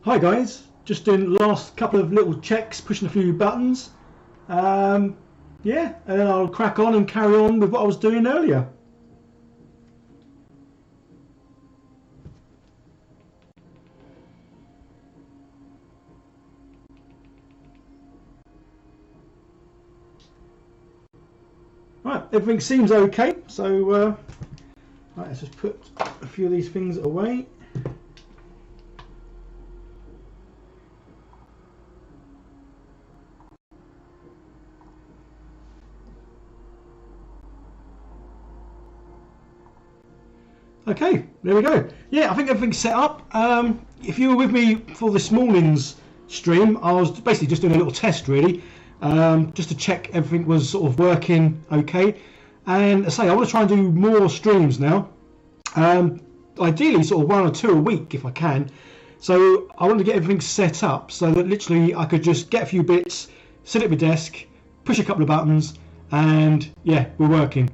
Hi guys, just doing the last couple of little checks, pushing a few buttons. Yeah, and then I'll crack on and carry on with what I was doing earlier. Right, everything seems okay, so right, let's just put a few of these things away. Okay, there we go. Yeah, I think everything's set up. If you were with me for this morning's stream, I was basically just doing a little test really, just to check everything was sort of working okay. And I say I want to try and do more streams now, ideally sort of 1 or 2 a week if I can. So I want to get everything set up so that literally I could just get a few bits, sit at my desk, push a couple of buttons, and yeah, we're working.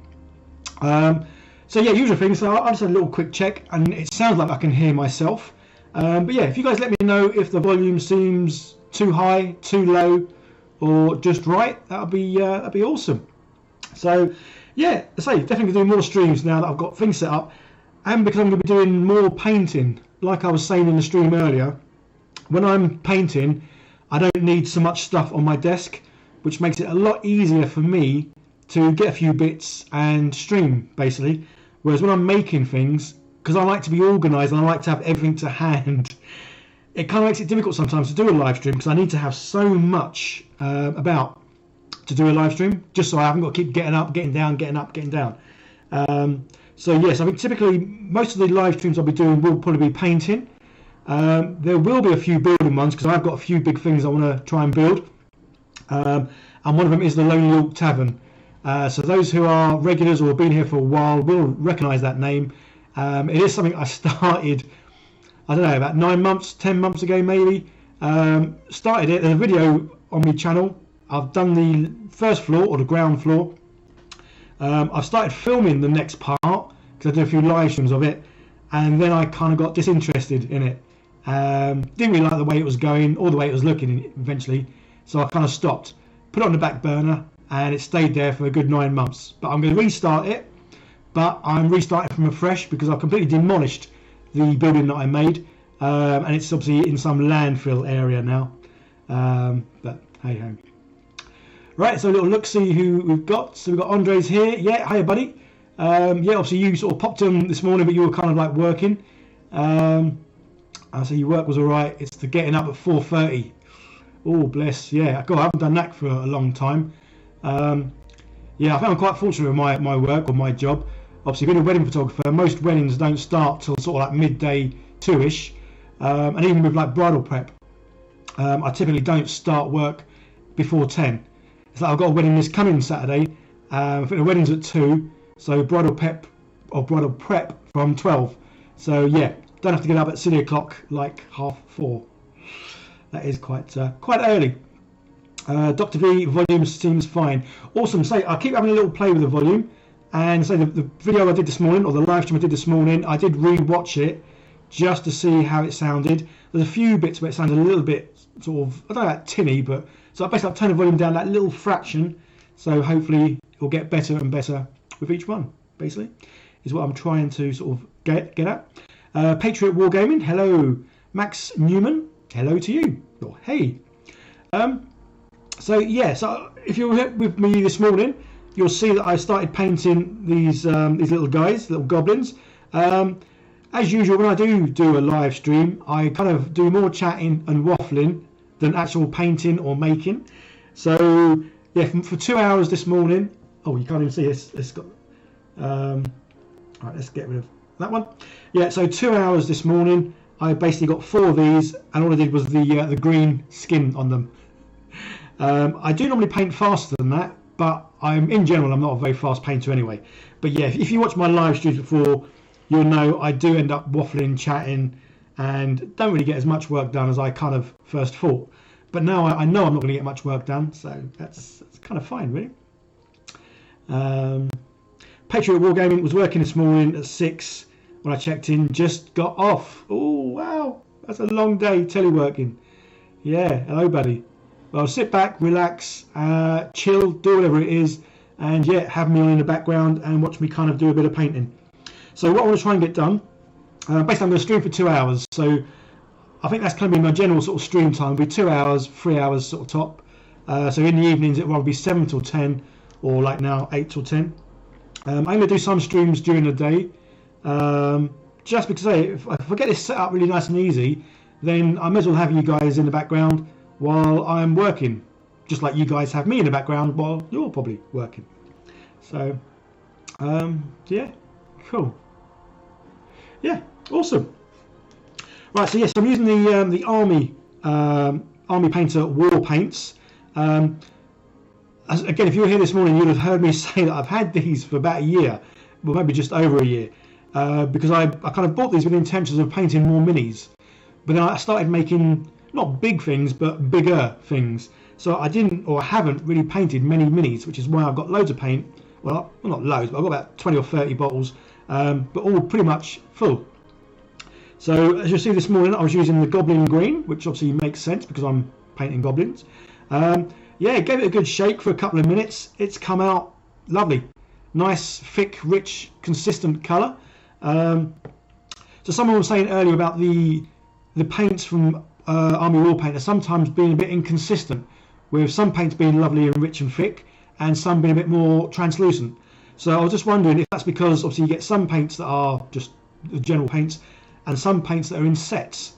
So yeah, usual things. So I'll just have a little quick check, and it sounds like I can hear myself. But yeah, if you guys let me know if the volume seems too high, too low, or just right, that'd be awesome. So yeah, I say definitely doing more streams now that I've got things set up, and because I'm going to be doing more painting. Like I was saying in the stream earlier, when I'm painting, I don't need so much stuff on my desk, which makes it a lot easier for me to get a few bits and stream basically. Whereas when I'm making things, because I like to be organised and I like to have everything to hand, it kind of makes it difficult sometimes to do a live stream because I need to have so much about to do a live stream, just so I haven't got to keep getting up, getting down, getting up, getting down. So yes, I think typically most of the live streams I'll be doing will probably be painting. There will be a few building ones because I've got a few big things I want to try and build. And one of them is the Lonely York Tavern. So those who are regulars or have been here for a while will recognise that name. It is something I started, I don't know, about 9 months, 10 months ago maybe. Started it, there's a video on my channel. I've done the first floor or the ground floor. I've started filming the next part because I did a few live streams of it, and then I kind of got disinterested in it. Didn't really like the way it was going or the way it was looking eventually, so I kind of stopped, put it on the back burner, and it stayed there for a good 9 months. But I'm going to restart it, but I'm restarting from afresh because I've completely demolished the building that I made, and it's obviously in some landfill area now. But hey ho. Right, so a little look, see who we've got. So we've got Andres here. Yeah, hiya buddy. Yeah, obviously you sort of popped in this morning, but you were kind of like working. I see your work was all right. It's the getting up at 4:30. Oh bless. Yeah, God, I haven't done that for a long time. Yeah, I think I'm quite fortunate with my work or my job. Obviously being a wedding photographer, most weddings don't start till sort of like midday 2ish, and even with like bridal prep, I typically don't start work before 10. It's like I've got a wedding this coming Saturday. I think the wedding's at 2, so bridal prep from 12. So yeah, don't have to get up at silly o'clock like 3:30. That is quite early. Dr. V, volume seems fine. Awesome. Say, I keep having a little play with the volume, and say the video I did this morning, or the live stream I did this morning, I did re-watch it just to see how it sounded. There's a few bits where it sounded a little bit sort of, I don't know, like tinny, but so basically I've turned the volume down that little fraction, so hopefully it will get better and better with each one, basically, is what I'm trying to sort of get at. Patriot Wargaming, hello. Max Newman, hello to you. Or hey. So yeah, so if you were with me this morning, you'll see that I started painting these little guys, little goblins. As usual, when I do a live stream, I kind of do more chatting and waffling than actual painting or making. So yeah, for 2 hours this morning. Oh, you can't even see this. It's got. Right, let's get rid of that one. Yeah, so 2 hours this morning. I basically got 4 of these, and all I did was the green skin on them. I do normally paint faster than that, but in general I'm not a very fast painter anyway. But yeah, if you watch my live streams before, you'll know I do end up waffling, chatting, and don't really get as much work done as I kind of first thought. But now I know I'm not going to get much work done, so that's kind of fine, really. Patriot Wargaming was working this morning at 6 when I checked in, just got off. Oh wow, That's a long day teleworking. Yeah, hello buddy. Well, sit back, relax, chill, do whatever it is, and yeah, have me on in the background and watch me kind of do a bit of painting. So what I want to try and get done, basically I'm going to stream for 2 hours, so I think that's going to be my general sort of stream time. It'll be 2 hours, 3 hours sort of top. So in the evenings it will be 7 till 10, or like now 8 till 10. I'm going to do some streams during the day, just because if I get this set up really nice and easy, then I may as well have you guys in the background while I'm working, just like you guys have me in the background while you're probably working. So yeah, cool. Yeah, awesome. Right, so yes, I'm using the Army Painter Warpaints. Again, if you were here this morning, you'd have heard me say that I've had these for about a year, well, maybe just over a year, because I kind of bought these with the intentions of painting more minis, but then I started making not big things but bigger things. So I haven't really painted many minis, which is why I've got loads of paint. Well, not loads, but I've got about 20 or 30 bottles, but all pretty much full. So as you'll see this morning, I was using the Goblin Green, which obviously makes sense because I'm painting goblins. Yeah, gave it a good shake for a couple of minutes. It's come out lovely. Nice, thick, rich, consistent colour. So someone was saying earlier about the paints from Army Warpainter sometimes being a bit inconsistent, with some paints being lovely and rich and thick, and some being a bit more translucent. So I was just wondering if that's because obviously you get some paints that are just the general paints, and some paints that are in sets.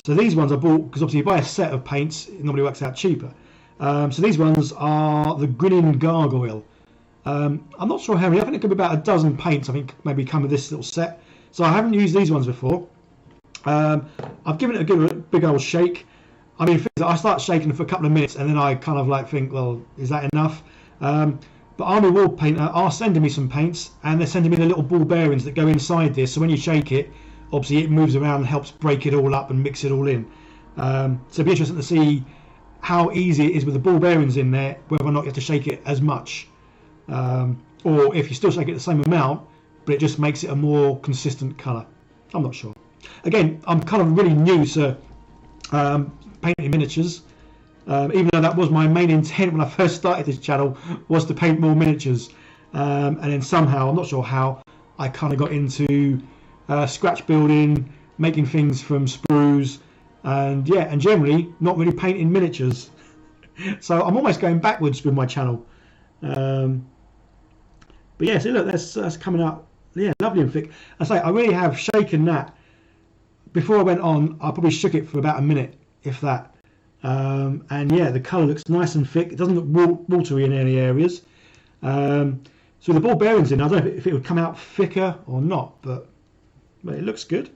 So these ones I bought because obviously you buy a set of paints, it normally works out cheaper. So these ones are the Grinning Gargoyle. I'm not sure how many. I think it could be about a dozen paints. I think maybe come with this little set. So I haven't used these ones before. I've given it a good big old shake. I mean, I start shaking for a couple of minutes and then I kind of like think, well, is that enough? But Army Warpainter are sending me some paints, and they're sending me the little ball bearings that go inside this. So when you shake it, obviously it moves around and helps break it all up and mix it all in. So it'll be interesting to see how easy it is with the ball bearings in there, whether or not you have to shake it as much, or if you still shake it the same amount but it just makes it a more consistent colour. I'm not sure. Again, I'm kind of really new to painting miniatures, even though that was my main intent when I first started this channel, was to paint more miniatures, and then somehow, I'm not sure how, I kind of got into scratch building, making things from sprues, and yeah, and generally not really painting miniatures. So I'm almost going backwards with my channel. But yeah, see, look, that's coming out, yeah, lovely and thick. I say I really have shaken that. Before I went on, I probably shook it for about a minute, if that. And yeah, the colour looks nice and thick. It doesn't look watery in any areas. So the ball bearings in, I don't know if it would come out thicker or not, but it looks good.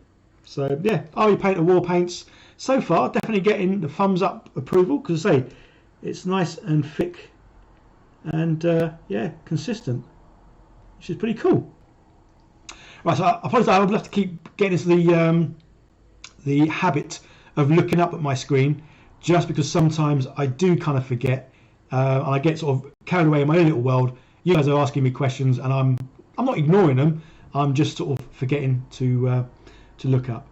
So yeah, Army Painter Warpaints. So far, definitely getting the thumbs up approval, because I say it's nice and thick and yeah, consistent, which is pretty cool. Right, so I apologise, I would love to keep getting into the habit of looking up at my screen, just because sometimes I do kind of forget, and I get sort of carried away in my own little world. You guys are asking me questions, and I'm not ignoring them. I'm just sort of forgetting to look up.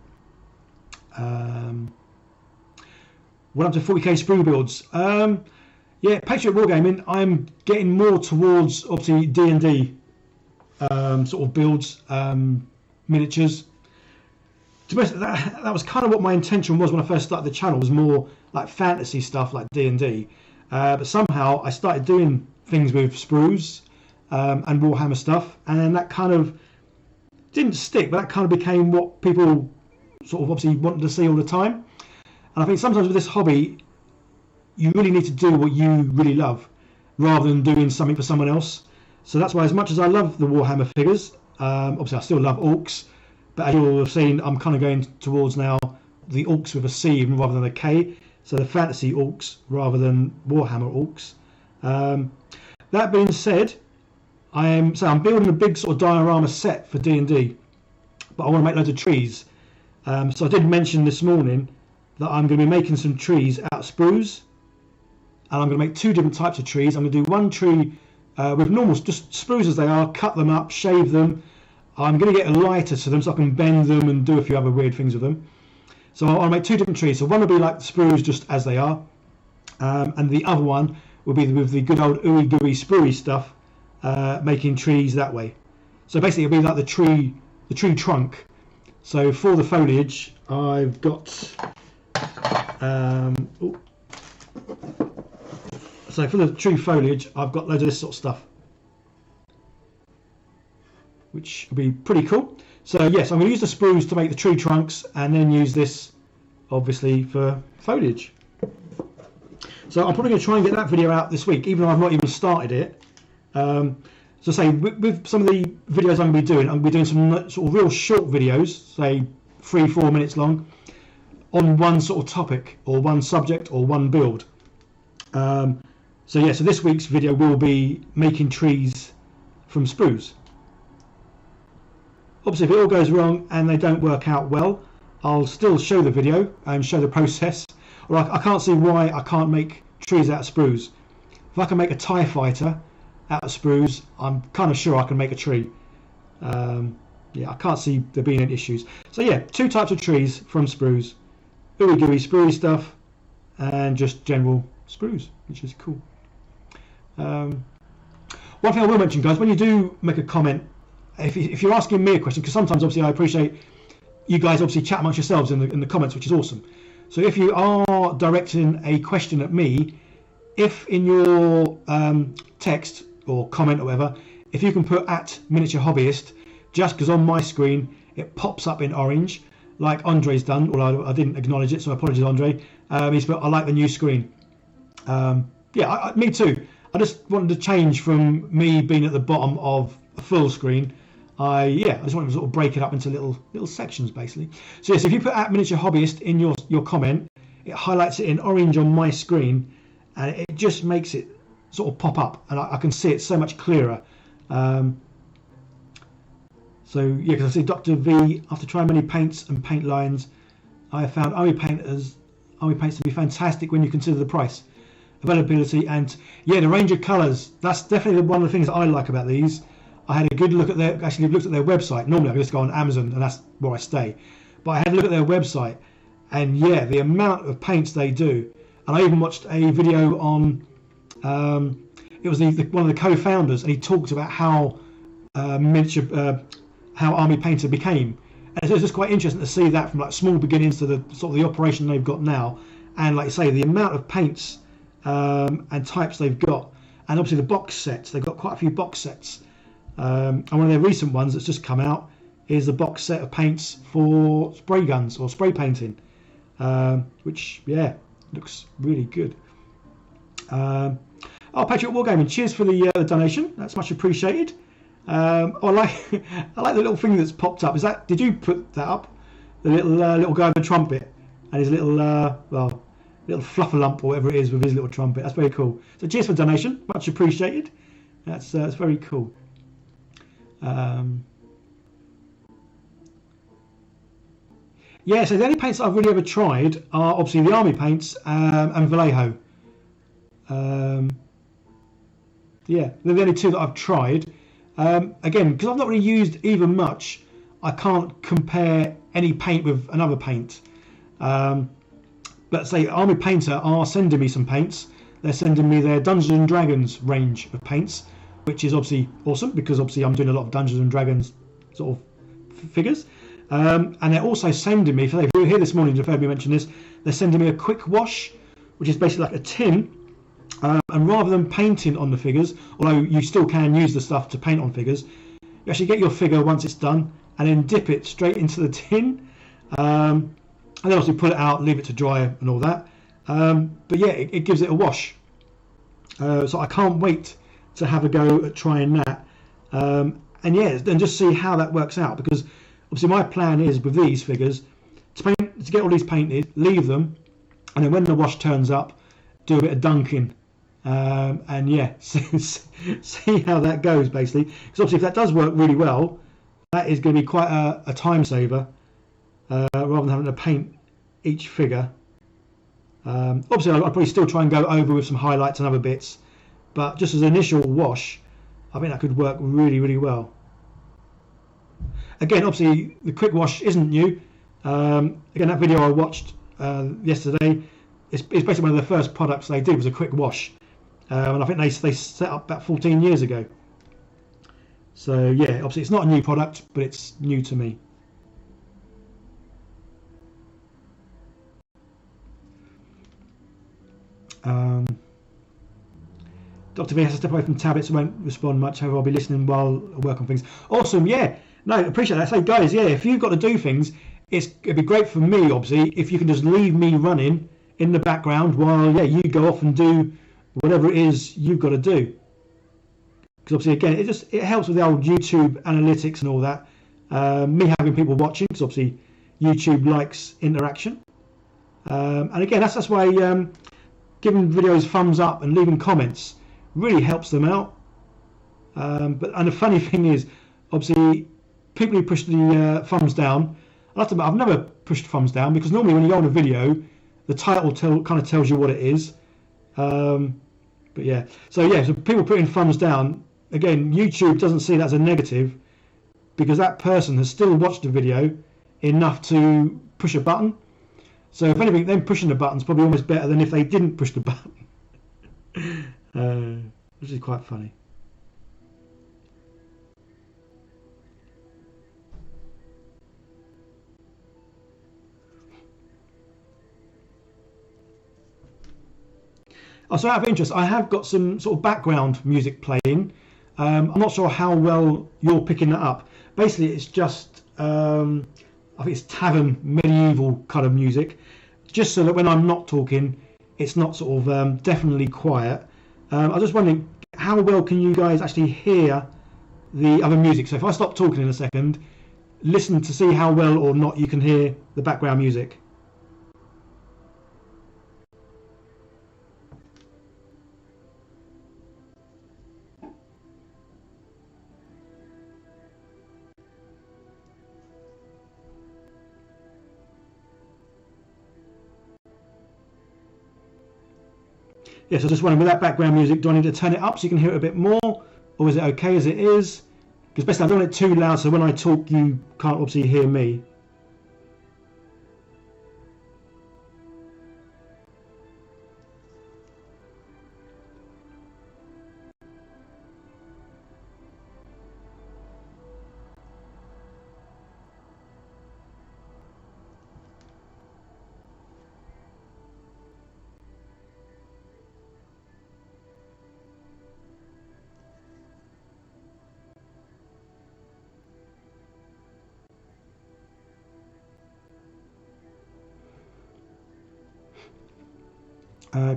Went up to 40k sprue builds. Yeah, Patriot Wargaming. I'm getting more towards obviously D&D sort of builds, miniatures. To be honest, that was kind of what my intention was when I first started the channel. Was more like fantasy stuff, like D&D. But somehow I started doing things with sprues and Warhammer stuff, and that kind of didn't stick. But that kind of became what people sort of obviously wanted to see all the time. And I think sometimes with this hobby, you really need to do what you really love, rather than doing something for someone else. So that's why, as much as I love the Warhammer figures, obviously I still love orcs, but as you'll have seen, I'm kind of going towards now the orcs with a C rather than a K, so the fantasy orcs rather than Warhammer orcs. That being said, I'm building a big sort of diorama set for D&D, but I want to make loads of trees. So I did mention this morning that I'm going to be making some trees out of sprues, and I'm going to make two different types of trees. I'm going to do one tree with normal, just sprues as they are, cut them up, shave them. I'm going to get a lighter to them so I can bend them and do a few other weird things with them. So I'll make two different trees. So one will be like the sprues just as they are, and the other one will be with the good old ooey gooey sprue stuff, making trees that way. So basically it'll be like the tree trunk. So for the foliage I've got so for the tree foliage I've got loads of this sort of stuff, which will be pretty cool. So yes, I'm going to use the sprues to make the tree trunks, and then use this obviously for foliage. So I'm probably going to try and get that video out this week, even though I've not even started it. So say with some of the videos I'm going to be doing, I'm going to be doing some sort of real short videos, say 3-4 minutes long, on one sort of topic or one subject or one build. So yeah, so this week's video will be making trees from sprues. Obviously, if it all goes wrong and they don't work out well, I'll still show the video and show the process. Or I can't see why I can't make trees out of sprues. If I can make a TIE fighter out of sprues, I'm kind of sure I can make a tree. Yeah, I can't see there being any issues. So yeah, two types of trees from sprues: ooey gooey sprue stuff, and just general sprues, which is cool. One thing I will mention, guys, when you do make a comment, if you're asking me a question, because sometimes obviously I appreciate you guys obviously chat amongst yourselves in the comments, which is awesome. So if you are directing a question at me, if in your text or comment or whatever, if you can put @miniature hobbyist, just because on my screen it pops up in orange like Andre's done, although I didn't acknowledge it, so I apologize, Andre. He's put, I like the new screen. Yeah, me too. I just wanted to change from me being at the bottom of a full screen. I just wanted to sort of break it up into little sections, basically. So yes, if you put @miniature hobbyist in your comment, it highlights it in orange on my screen, and it just makes it sort of pop up, and I can see it so much clearer. So yeah, because I see Dr. V, after trying many paints and paint lines, I have found Army Paints to be fantastic when you consider the price, availability, and yeah, the range of colours. That's definitely one of the things that I like about these. I had a good look at actually looked at their website. Normally I just go on Amazon and that's where I stay, but I had a look at their website, and yeah, the amount of paints they do. And I even watched a video on it was one of the co-founders, and he talked about how how Army Painter became, and it's just quite interesting to see that from like small beginnings to the sort of the operation they've got now, and like I say, the amount of paints and types they've got, and obviously the box sets. They've got quite a few box sets. And one of their recent ones that's just come out is a box set of paints for spray guns or spray painting, which yeah, looks really good. Oh, Patriot Wargaming, cheers for the donation. That's much appreciated. I like the little thing that's popped up. Did you put that up? The little guy with the trumpet and his little little fluffer-lump or whatever it is with his little trumpet. That's very cool. So cheers for the donation, much appreciated. That's very cool. Yeah, so the only paints that I've really ever tried are obviously the Army paints and Vallejo. Yeah, they're the only two that I've tried. Again, because I've not really used either much, I can't compare any paint with another paint. But say Army Painter are sending me some paints. They're sending me their Dungeons and Dragons range of paints, which is obviously awesome, because obviously I'm doing a lot of Dungeons and Dragons sort of figures. And they're also sending me, if you were here this morning, you've heard me mention this, they're sending me a quick wash, which is basically like a tin. And rather than painting on the figures, although you still can use the stuff to paint on figures, you actually get your figure once it's done and then dip it straight into the tin. And then obviously pull it out, leave it to dry and all that. But yeah, it gives it a wash. So I can't wait to have a go at trying that. And yeah, and just see how that works out, because obviously my plan is with these figures to get all these painted, leave them, and then when the wash turns up, do a bit of dunking. And yeah, see how that goes, basically. Because obviously if that does work really well, that is going to be quite a time saver, rather than having to paint each figure. Obviously I'll probably still try and go over with some highlights and other bits, but just as an initial wash, I think that could work really, really well. Again, obviously the quick wash isn't new. Again, that video I watched yesterday, it's basically one of the first products they did was a quick wash, and I think they set up about 14 years ago. So yeah, obviously it's not a new product, but it's new to me. Dr. V has to step away from tablets, won't respond much, however I'll be listening while I work on things. Awesome, yeah. No, appreciate that. So guys, yeah, if you've got to do things, it'd be great for me, obviously, if you can just leave me running in the background while, yeah, you go off and do whatever it is you've got to do. Because obviously, again, it helps with the old YouTube analytics and all that. Me having people watching, because obviously YouTube likes interaction. And again, that's why giving videos thumbs up and leaving comments really helps them out. And the funny thing is, obviously, people who push the thumbs down, I have to admit, I've never pushed thumbs down, because normally when you go on a video, the title kind of tells you what it is. But yeah, so people putting thumbs down, again, YouTube doesn't see that as a negative, because that person has still watched the video enough to push a button. So if anything, them pushing the button's probably almost better than if they didn't push the button. Which is quite funny. Oh, so out of interest, I have got some sort of background music playing. I'm not sure how well you're picking that up. Basically, it's just, I think it's tavern medieval kind of music, just so that when I'm not talking, it's not sort of definitely quiet. I was just wondering, how well can you guys actually hear the other music? So if I stop talking in a second, listen to see how well or not you can hear the background music. Yes, I just wondering, with that background music, do I need to turn it up so you can hear it a bit more, or is it okay as it is? Because basically I don't want it too loud, so when I talk you can't obviously hear me.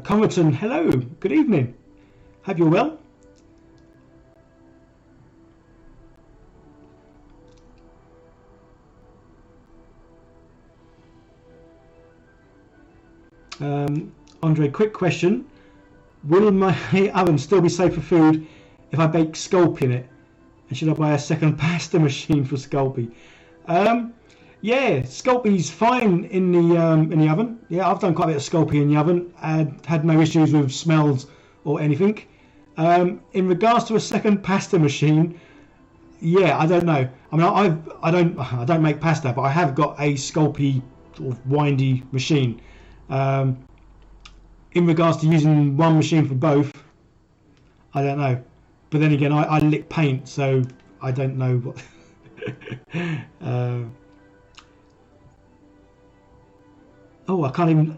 Converton, hello, good evening. Hope you're well. Andre, quick question. Will my oven still be safe for food if I bake Sculpey in it? And should I buy a second pasta machine for Sculpey? Yeah, Sculpey's fine in the oven. Yeah, I've done quite a bit of Sculpey in the oven and had no issues with smells or anything. In regards to a second pasta machine, yeah, I don't know. I mean, I don't make pasta, but I have got a Sculpey sort of windy machine. In regards to using one machine for both, I don't know. But then again, I lick paint, so I don't know what. Oh, I can't even.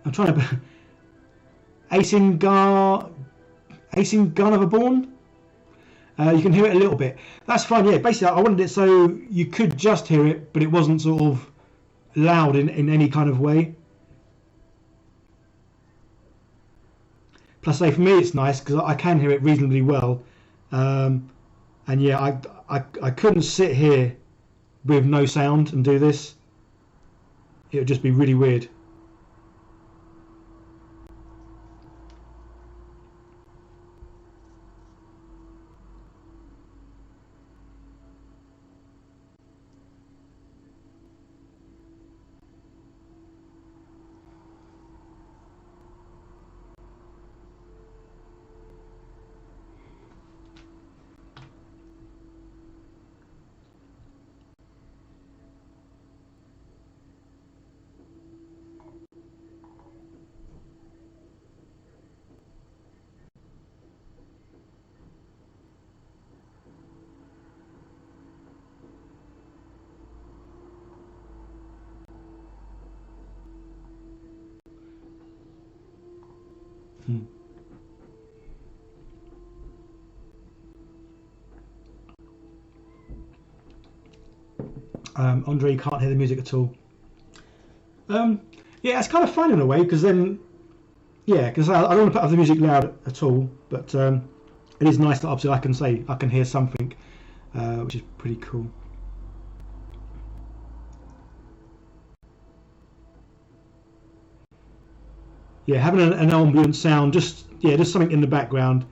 I'm trying to. Asingar of a Born. You can hear it a little bit. That's fine. Yeah, basically, I wanted it so you could just hear it, but it wasn't sort of loud in any kind of way. Plus, say for me, it's nice because I can hear it reasonably well. And yeah, I couldn't sit here with no sound and do this. It would just be really weird. Andre, you can't hear the music at all. Yeah, it's kind of fun in a way, because then, yeah, because I don't want to put the music loud at all, but it is nice that obviously I can hear something, which is pretty cool. Yeah, having an ambient sound, just something in the background,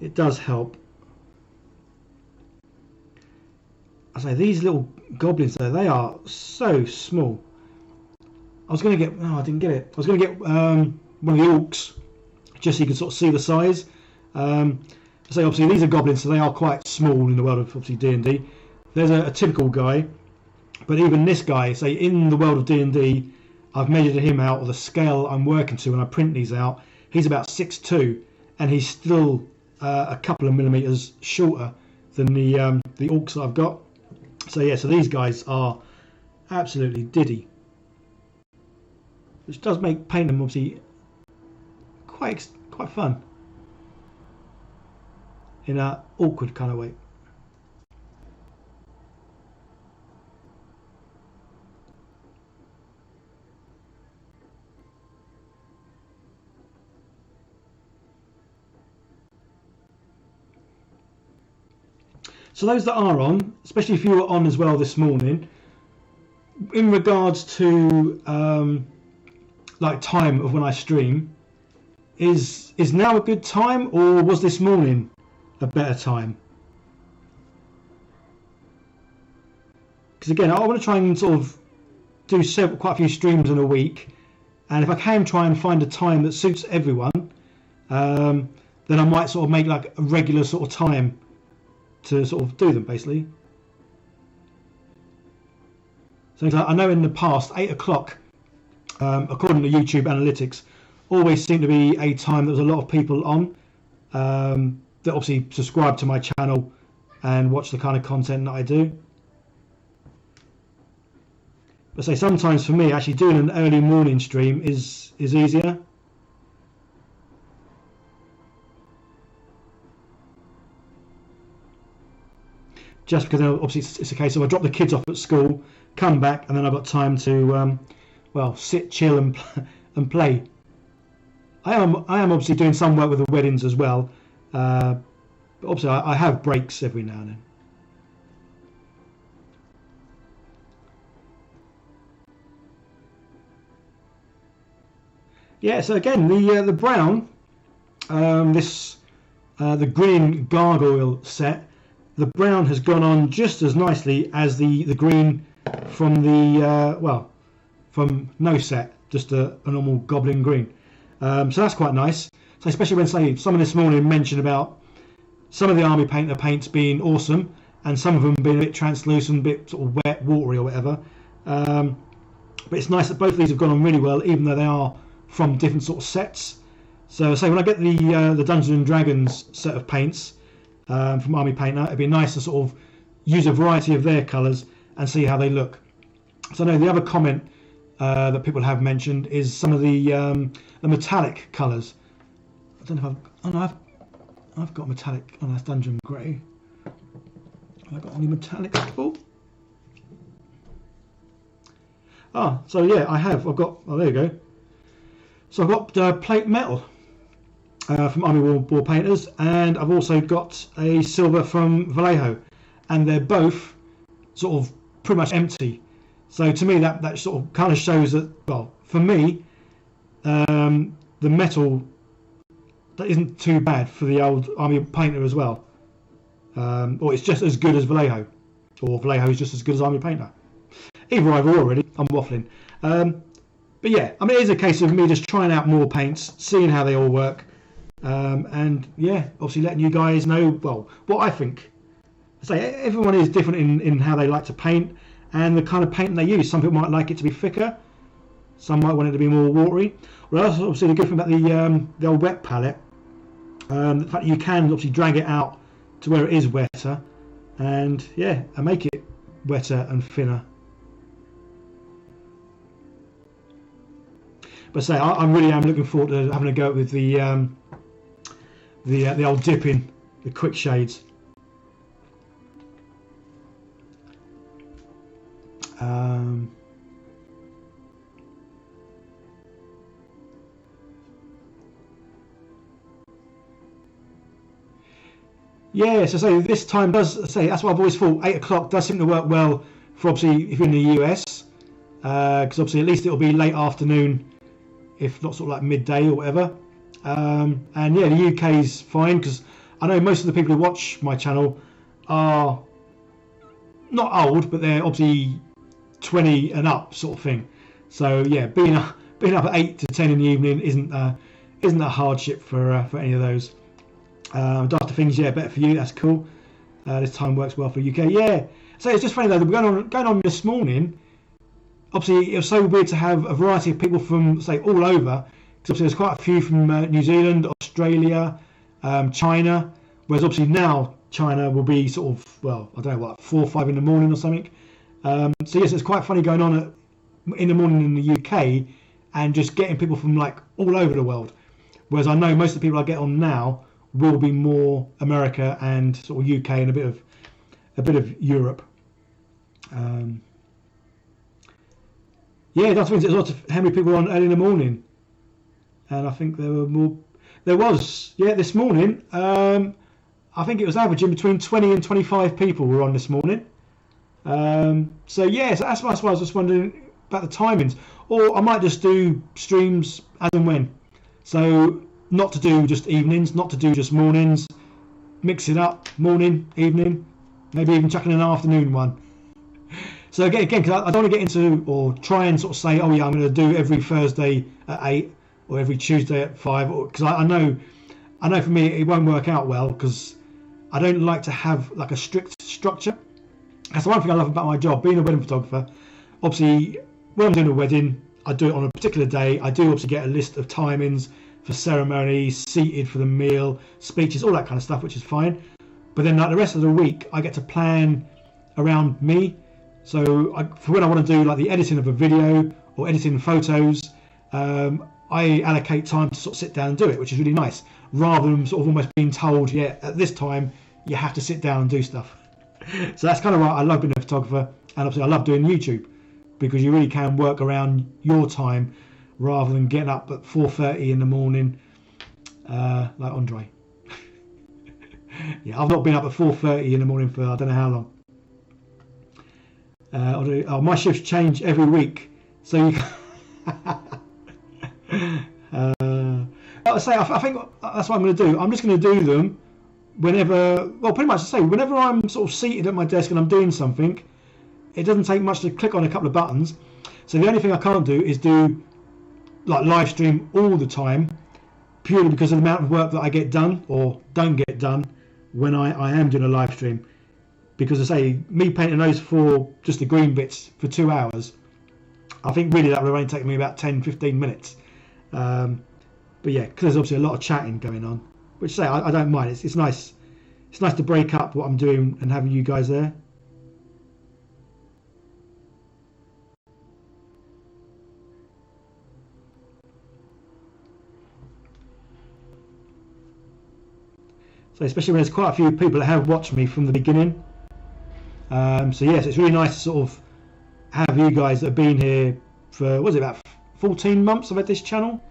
it does help. I say these little goblins though, they are so small. I was going to get, no, I didn't get it. I was going to get one of the orcs, just so you can sort of see the size. I say obviously these are goblins, so they are quite small in the world of obviously D&D. There's a typical guy, but even this guy, say in the world of D&D, I've measured him out, or the scale I'm working to when I print these out, he's about 6'2", and he's still a couple of millimeters shorter than the orcs that I've got. So yeah, so these guys are absolutely diddy, which does make painting them obviously quite fun in an awkward kind of way. So those that are on, especially if you were on as well this morning, in regards to like time of when I stream, is now a good time, or was this morning a better time? Because again, I want to try and sort of do quite a few streams in a week, and if I can try and find a time that suits everyone, then I might sort of make like a regular sort of time to sort of do them basically. So I know in the past 8 o'clock, according to YouTube analytics, always seemed to be a time that was a lot of people on that obviously subscribe to my channel and watch the kind of content that I do. But say sometimes for me actually doing an early morning stream is easier. Just because obviously it's a case of I drop the kids off at school, come back, and then I've got time to well, sit, chill, and play. I am obviously doing some work with the weddings as well, but obviously I have breaks every now and then. Yeah, so again the brown, the green gargoyle set. The brown has gone on just as nicely as the green from the well, from no set, just a normal goblin green. So that's quite nice. So especially when say someone this morning mentioned about some of the Army Painter paints being awesome and some of them being a bit translucent, a bit sort of wet, watery or whatever. But it's nice that both of these have gone on really well, even though they are from different sort of sets. So say when I get the Dungeons and Dragons set of paints from Army Painter, it'd be nice to sort of use a variety of their colours and see how they look. So I know the other comment that people have mentioned is some of the metallic colours. I don't know if I've got metallic. Oh, that's Dungeon Grey. Have I got any metallic at all? Ah, so yeah, I have. I've got. Oh, there you go. So I've got plate metal from Army Warpainters, and I've also got a silver from Vallejo, and they're both sort of pretty much empty. So to me that sort of kind of shows that, well, for me, the metal that isn't too bad for the old Army Painter as well, or it's just as good as Vallejo, or Vallejo is just as good as Army Painter. Either really, I'm waffling. But yeah, I mean, it is a case of me just trying out more paints, seeing how they all work, and yeah, obviously letting you guys know, well, what I think. I say everyone is different in how they like to paint and the kind of paint they use. Some people might like it to be thicker, some might want it to be more watery. Well, that's obviously the good thing about the old wet palette, the fact that you can obviously drag it out to where it is wetter, and yeah, and make it wetter and thinner. But say I really am looking forward to having a go with the old dipping, the quick shades. Yeah, so say this time does say that's what I've always thought. 8 o'clock does seem to work well for obviously if you're in the US, because obviously at least it'll be late afternoon, if not sort of like midday or whatever. And yeah, the UK's fine because I know most of the people who watch my channel are not old, but they're obviously 20 and up sort of thing. So yeah, being up at 8 to 10 in the evening isn't a hardship for any of those. After things, yeah, better for you. That's cool. This time works well for UK. Yeah. So it's just funny though. Going on this morning. Obviously, it was so weird to have a variety of people from say all over. Because obviously there's quite a few from New Zealand, Australia, China. Whereas obviously now China will be sort of, well, I don't know what, 4 or 5 in the morning or something. So yes, it's quite funny going on in the morning in the UK and just getting people from like all over the world. Whereas I know most of the people I get on now will be more America and sort of UK and a bit of Europe. Yeah, that's means there's lots of how many people on early in the morning, and I think there were more. There was this morning. I think it was averaging between 20 and 25 people were on this morning. So yeah, so that's why I was just wondering about the timings, or I might just do streams as and when. So not to do just evenings, not to do just mornings, mix it up, morning, evening, maybe even chucking an afternoon one. So again, because I don't want to get into or try and sort of say, oh yeah, I'm going to do every Thursday at 8 or every Tuesday at 5, because I know for me it won't work out well because I don't like to have like a strict structure. That's the one thing I love about my job, being a wedding photographer. Obviously, when I'm doing a wedding, I do it on a particular day. I do obviously get a list of timings for ceremonies, seated for the meal, speeches, all that kind of stuff, which is fine. But then like the rest of the week, I get to plan around me. So for when I want to do like the editing of a video or editing photos, I allocate time to sort of sit down and do it, which is really nice, rather than sort of almost being told, yeah, at this time you have to sit down and do stuff. So that's kind of why I love being a photographer, and obviously I love doing YouTube because you really can work around your time rather than getting up at 4:30 in the morning like Andre. Yeah, I've not been up at 4:30 in the morning for I don't know how long. My shifts change every week, so you like I say, I think that's what I'm going to do. I'm just going to do them whenever, well, pretty much to say, whenever I'm sort of seated at my desk and I'm doing something, it doesn't take much to click on a couple of buttons. So the only thing I can't do is do like live stream all the time, purely because of the amount of work that I get done or don't get done when I am doing a live stream. Because I say, me painting those for just the green bits for 2 hours, I think really that would only take me about 10-15 minutes. But yeah, because there's obviously a lot of chatting going on, which say I don't mind. It's nice. It's nice to break up what I'm doing and having you guys there. So especially when there's quite a few people that have watched me from the beginning. So yes, it's really nice to sort of have you guys that have been here for, what is it, about 14 months I've had this channel.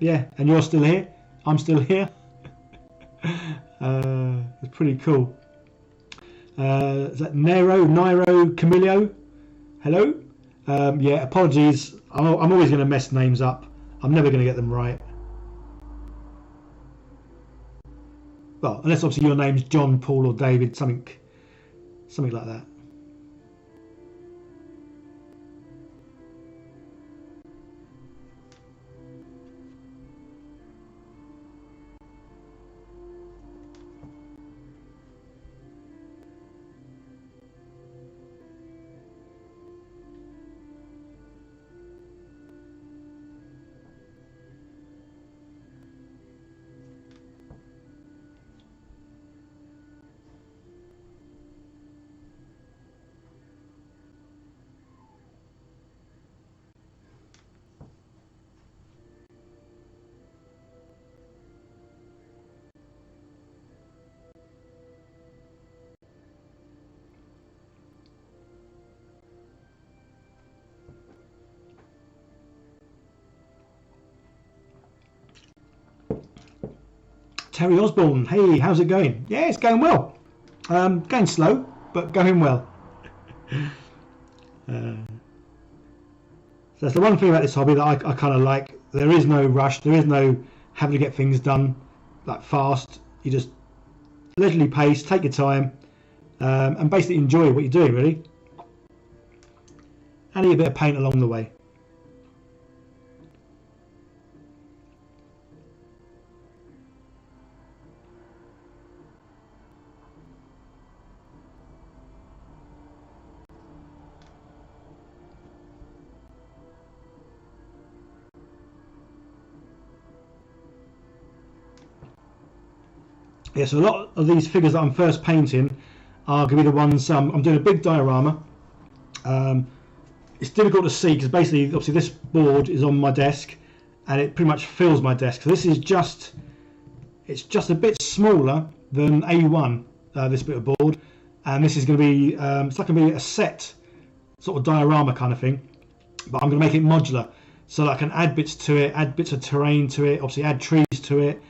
Yeah, and you're still here. I'm still here. It's pretty cool. Is that Nero, Camilio? Hello? Yeah, apologies. I'm always going to mess names up. I'm never going to get them right. Well, unless obviously your name's John, Paul, or David, something like that. Terry Osborne, hey, how's it going? Yeah, it's going well. Going slow, but going well. So that's the one thing about this hobby that I kind of like. There is no rush. There is no having to get things done like fast. You just leisurely pace, take your time, and basically enjoy what you're doing, really. And a bit of paint along the way. Yeah, so a lot of these figures that I'm first painting are going to be the ones, I'm doing a big diorama. It's difficult to see because basically, obviously this board is on my desk and it pretty much fills my desk. So this is just, it's just a bit smaller than A1, this bit of board. And this is going to be, it's not going to be a set sort of diorama kind of thing, but I'm going to make it modular so that I can add bits to it, add bits of terrain to it, obviously add trees to it.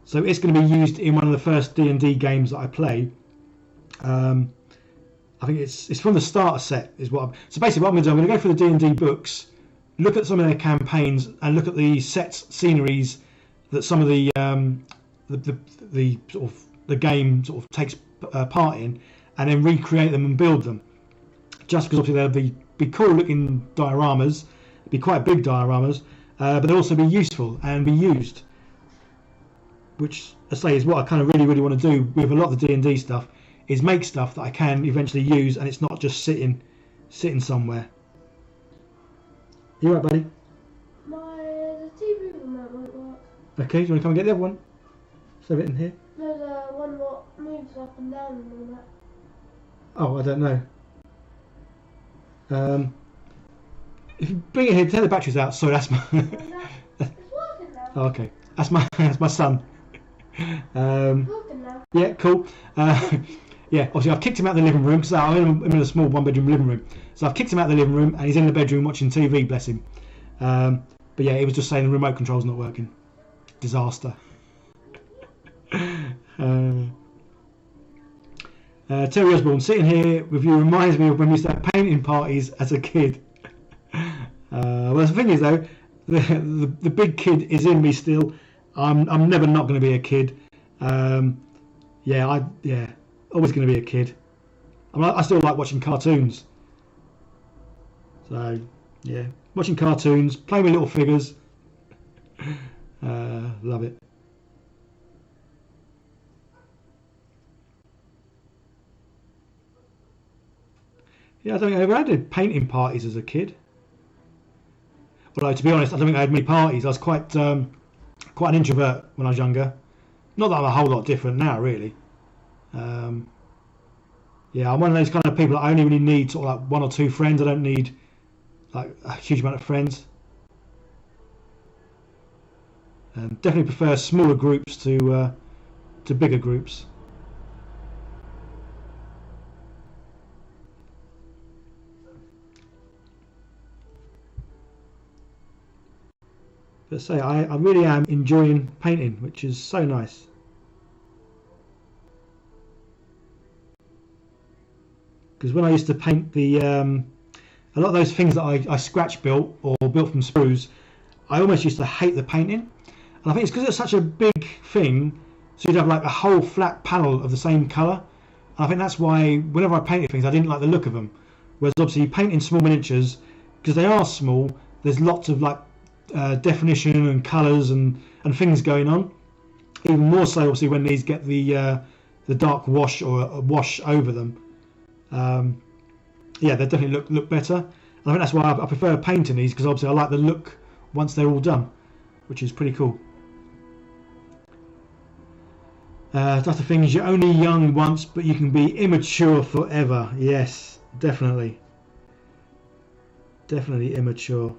So it's going to be used in one of the first D&D games that I play. I think it's from the starter set is what so basically what I'm going to do, I'm going to go through the D&D books, look at some of their campaigns and look at the sets, sceneries that some of the sort of the game sort of takes part in, and then recreate them and build them. Just because obviously they'll be cool looking dioramas, be quite big dioramas, but they'll also be useful and be used. Which I say is what I kind of really want to do with a lot of the D&D stuff, is make stuff that I can eventually use and it's not just sitting somewhere. You right, buddy? The TV remote won't work. Okay, do you want to come and get the other one? Shove it in here. No, the one that moves up and down and all that. Oh, I don't know. If you bring it here, take the batteries out. Sorry, that's my. It's working now. Oh, okay, that's my son. Working now. Yeah, cool. Yeah, obviously I've kicked him out of the living room because I'm in a small one-bedroom living room. So I've kicked him out of the living room and he's in the bedroom watching TV, bless him. But yeah, he was just saying the remote control's not working. Disaster. Terry Osborne, sitting here with you reminds me of when we used to have painting parties as a kid. Well, the thing is though, the big kid is in me still. I'm never not going to be a kid. Yeah, always going to be a kid. I still like watching cartoons. So yeah, watching cartoons, playing with little figures. Love it. Yeah, I don't think I ever had painting parties as a kid. Although to be honest, I don't think I had many parties. I was quite an introvert when I was younger. Not that I'm a whole lot different now, really. Yeah, I'm one of those kind of people that I only really need sort of like one or two friends. I don't need like a huge amount of friends. Definitely prefer smaller groups to bigger groups. But say I really am enjoying painting, which is so nice. Because when I used to paint the a lot of those things that I scratch built or built from sprues, I almost used to hate the painting. And I think it's because it's such a big thing, so you'd have like a whole flat panel of the same colour. And I think that's why whenever I painted things, I didn't like the look of them. Whereas obviously you paint in small miniatures, because they are small, there's lots of like definition and colours and things going on. Even more so obviously when these get the dark wash or a wash over them. Yeah, they definitely look better. And I think that's why I prefer painting these, because obviously I like the look once they're all done, which is pretty cool. That's the thing, is you're only young once, but you can be immature forever. Yes, definitely. Definitely immature.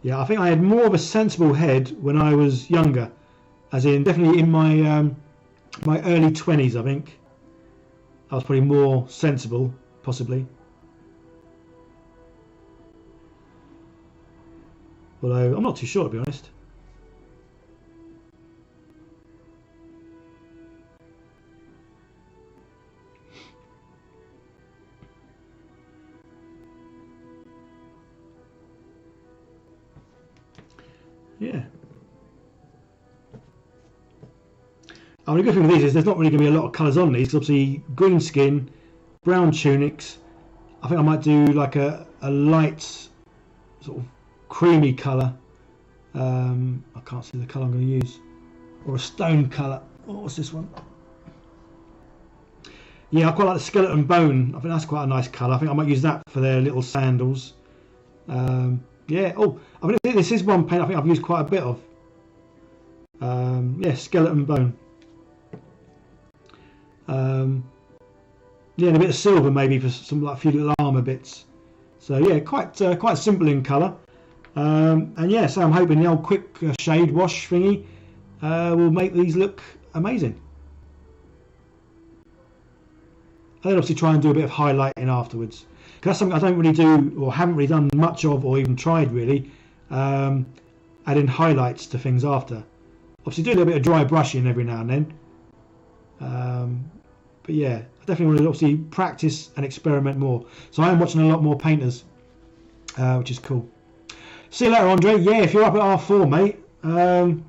Yeah, I think I had more of a sensible head when I was younger, as in definitely in my my early 20s. I think I was probably more sensible, possibly. although I'm not too sure, to be honest. Yeah. I mean, the good thing with these is there's not really going to be a lot of colours on these. Obviously, green skin, brown tunics. I think I might do like a light sort of creamy colour. I can't see the colour I'm going to use. Or a stone colour. Oh, what's this one? Yeah, I quite like the skeleton bone. I think that's quite a nice colour. I think I might use that for their little sandals. Yeah. Oh, I mean, this is one paint I think I've used quite a bit of. Yeah, skeleton bone. Yeah, and a bit of silver maybe for some like a few little armour bits. So yeah, quite simple in colour. And yeah, so I'm hoping the old quick shade wash thingy will make these look amazing. And then obviously try and do a bit of highlighting afterwards. Because that's something I don't really do, or haven't really done much of, or even tried really. Adding highlights to things after. Obviously do a little bit of dry brushing every now and then. But yeah, I definitely want to obviously practice and experiment more. So I am watching a lot more painters, which is cool. See you later, Andre. Yeah, if you're up at R4, mate.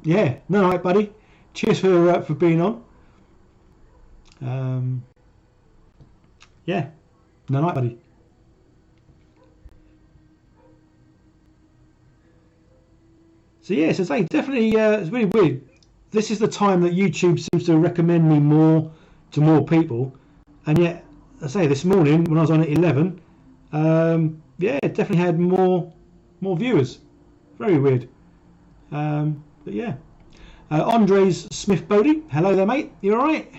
Yeah, no, right, buddy. Cheers for being on. Yeah, no, right, buddy. So yeah, so it's definitely it's really weird. This is the time that YouTube seems to recommend me more to more people, and yet I say this morning when I was on at 11, yeah, it definitely had more viewers. Very weird. But yeah, Andres Smith Bodie, hello there, mate. You all right?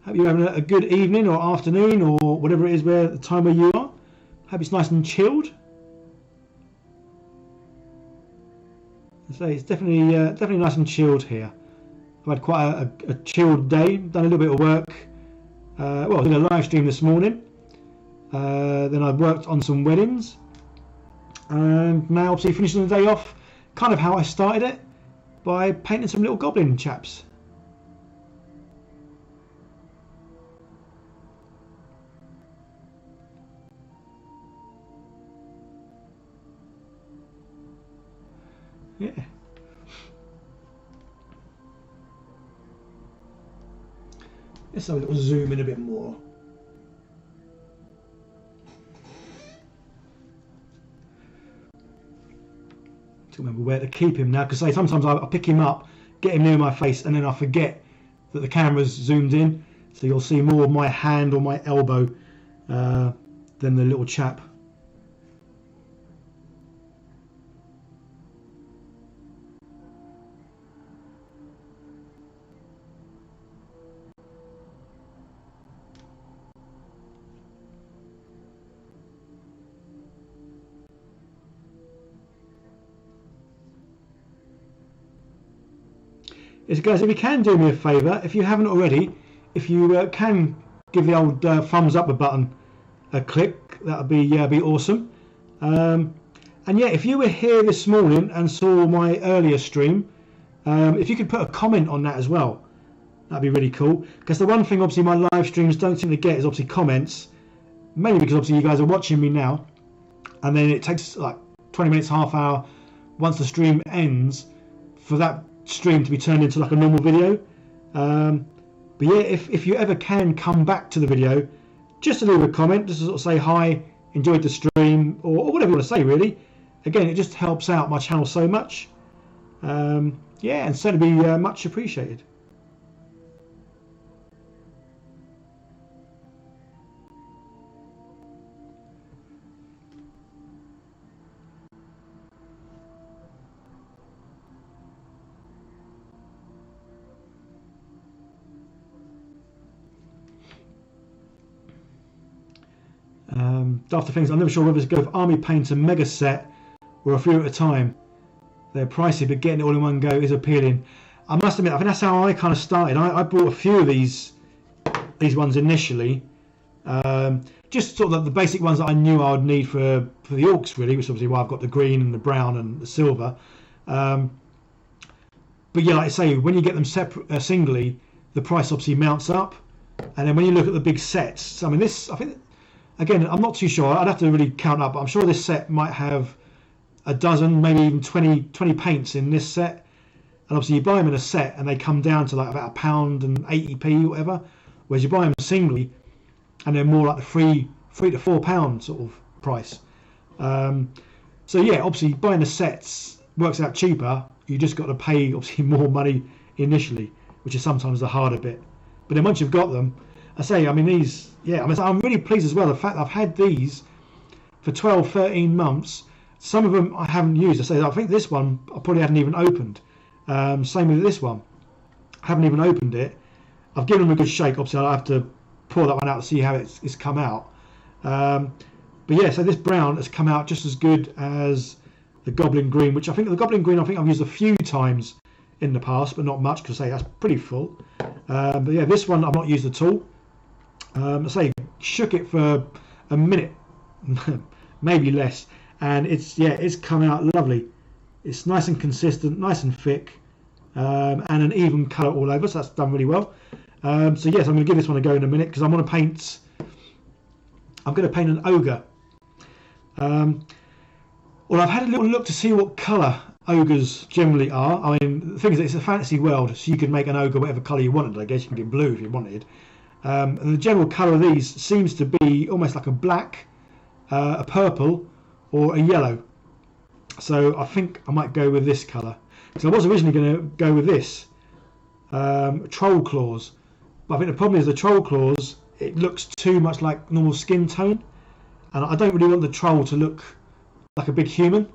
Hope you're having a good evening or afternoon or whatever it is where the time where you are. Hope it's nice and chilled. I say it's definitely nice and chilled here. I've had quite a chilled day. Done a little bit of work. Well, I did a live stream this morning. Then I worked on some weddings, and now obviously finishing the day off, kind of how I started it, by painting some little goblin chaps. Yeah. Let's have a little zoom in a bit more. To remember where to keep him now, because sometimes I pick him up, get him near my face, and then I forget that the camera's zoomed in, so you'll see more of my hand or my elbow than the little chap. Yes, guys, if you can do me a favour, if you haven't already, if you can give the old thumbs up button a click, that would be awesome. And yeah, if you were here this morning and saw my earlier stream, if you could put a comment on that as well, that'd be really cool. Because the one thing obviously my live streams don't seem to get is obviously comments, mainly because obviously you guys are watching me now, and then it takes like 20 minutes, half hour once the stream ends for that stream to be turned into like a normal video. But yeah, if you ever can come back to the video, just to leave a comment, just to sort of say hi, enjoyed the stream, or whatever you want to say really. Again, it just helps out my channel so much. Yeah, and certainly be much appreciated. After things, I'm never sure whether to go for Army Painter mega set or a few at a time. They're pricey, but getting it all in one go is appealing. I must admit, I think that's how I kind of started. I bought a few of these ones initially, Just sort of the basic ones that I knew I would need for the orcs, really, which is obviously why I've got the green and the brown and the silver. But yeah, like I say, when you get them separate, singly, the price obviously mounts up. And then when you look at the big sets, I mean, this, I think, again, I'm not too sure. I'd have to really count up. But I'm sure this set might have a dozen, maybe even 20 paints in this set. And obviously you buy them in a set and they come down to like about £1.80 or whatever. Whereas you buy them singly and they're more like the £3 to £4 sort of price. So yeah, obviously buying the sets works out cheaper. You just got to pay obviously more money initially, which is sometimes the harder bit. But then once you've got them, I say, I mean, these, yeah, I mean, I'm really pleased as well. The fact that I've had these for 12, 13 months. Some of them I haven't used. I think this one I probably hadn't even opened. Same with this one. I haven't even opened it. I've given them a good shake. Obviously, I'll have to pour that one out to see how it's come out. But yeah, so this brown has come out just as good as the goblin green, which I think the goblin green I've used a few times in the past, but not much because that's pretty full. But yeah, this one I've not used at all. I say shook it for a minute, maybe less, and it's come out lovely. It's nice and consistent, nice and thick, and an even colour all over, so that's done really well. So yes, I'm going to give this one a go in a minute because I'm going to paint an ogre. Well, I've had a little look to see what colour ogres generally are. I mean, the thing is, it's a fantasy world, so you can make an ogre whatever colour you wanted. I guess you can get blue if you wanted. And the general colour of these seems to be almost like a black, a purple, or a yellow. So I think I might go with this colour. Because I was originally going to go with this, troll claws. But I think the problem is the troll claws, it looks too much like normal skin tone. And I don't really want the troll to look like a big human.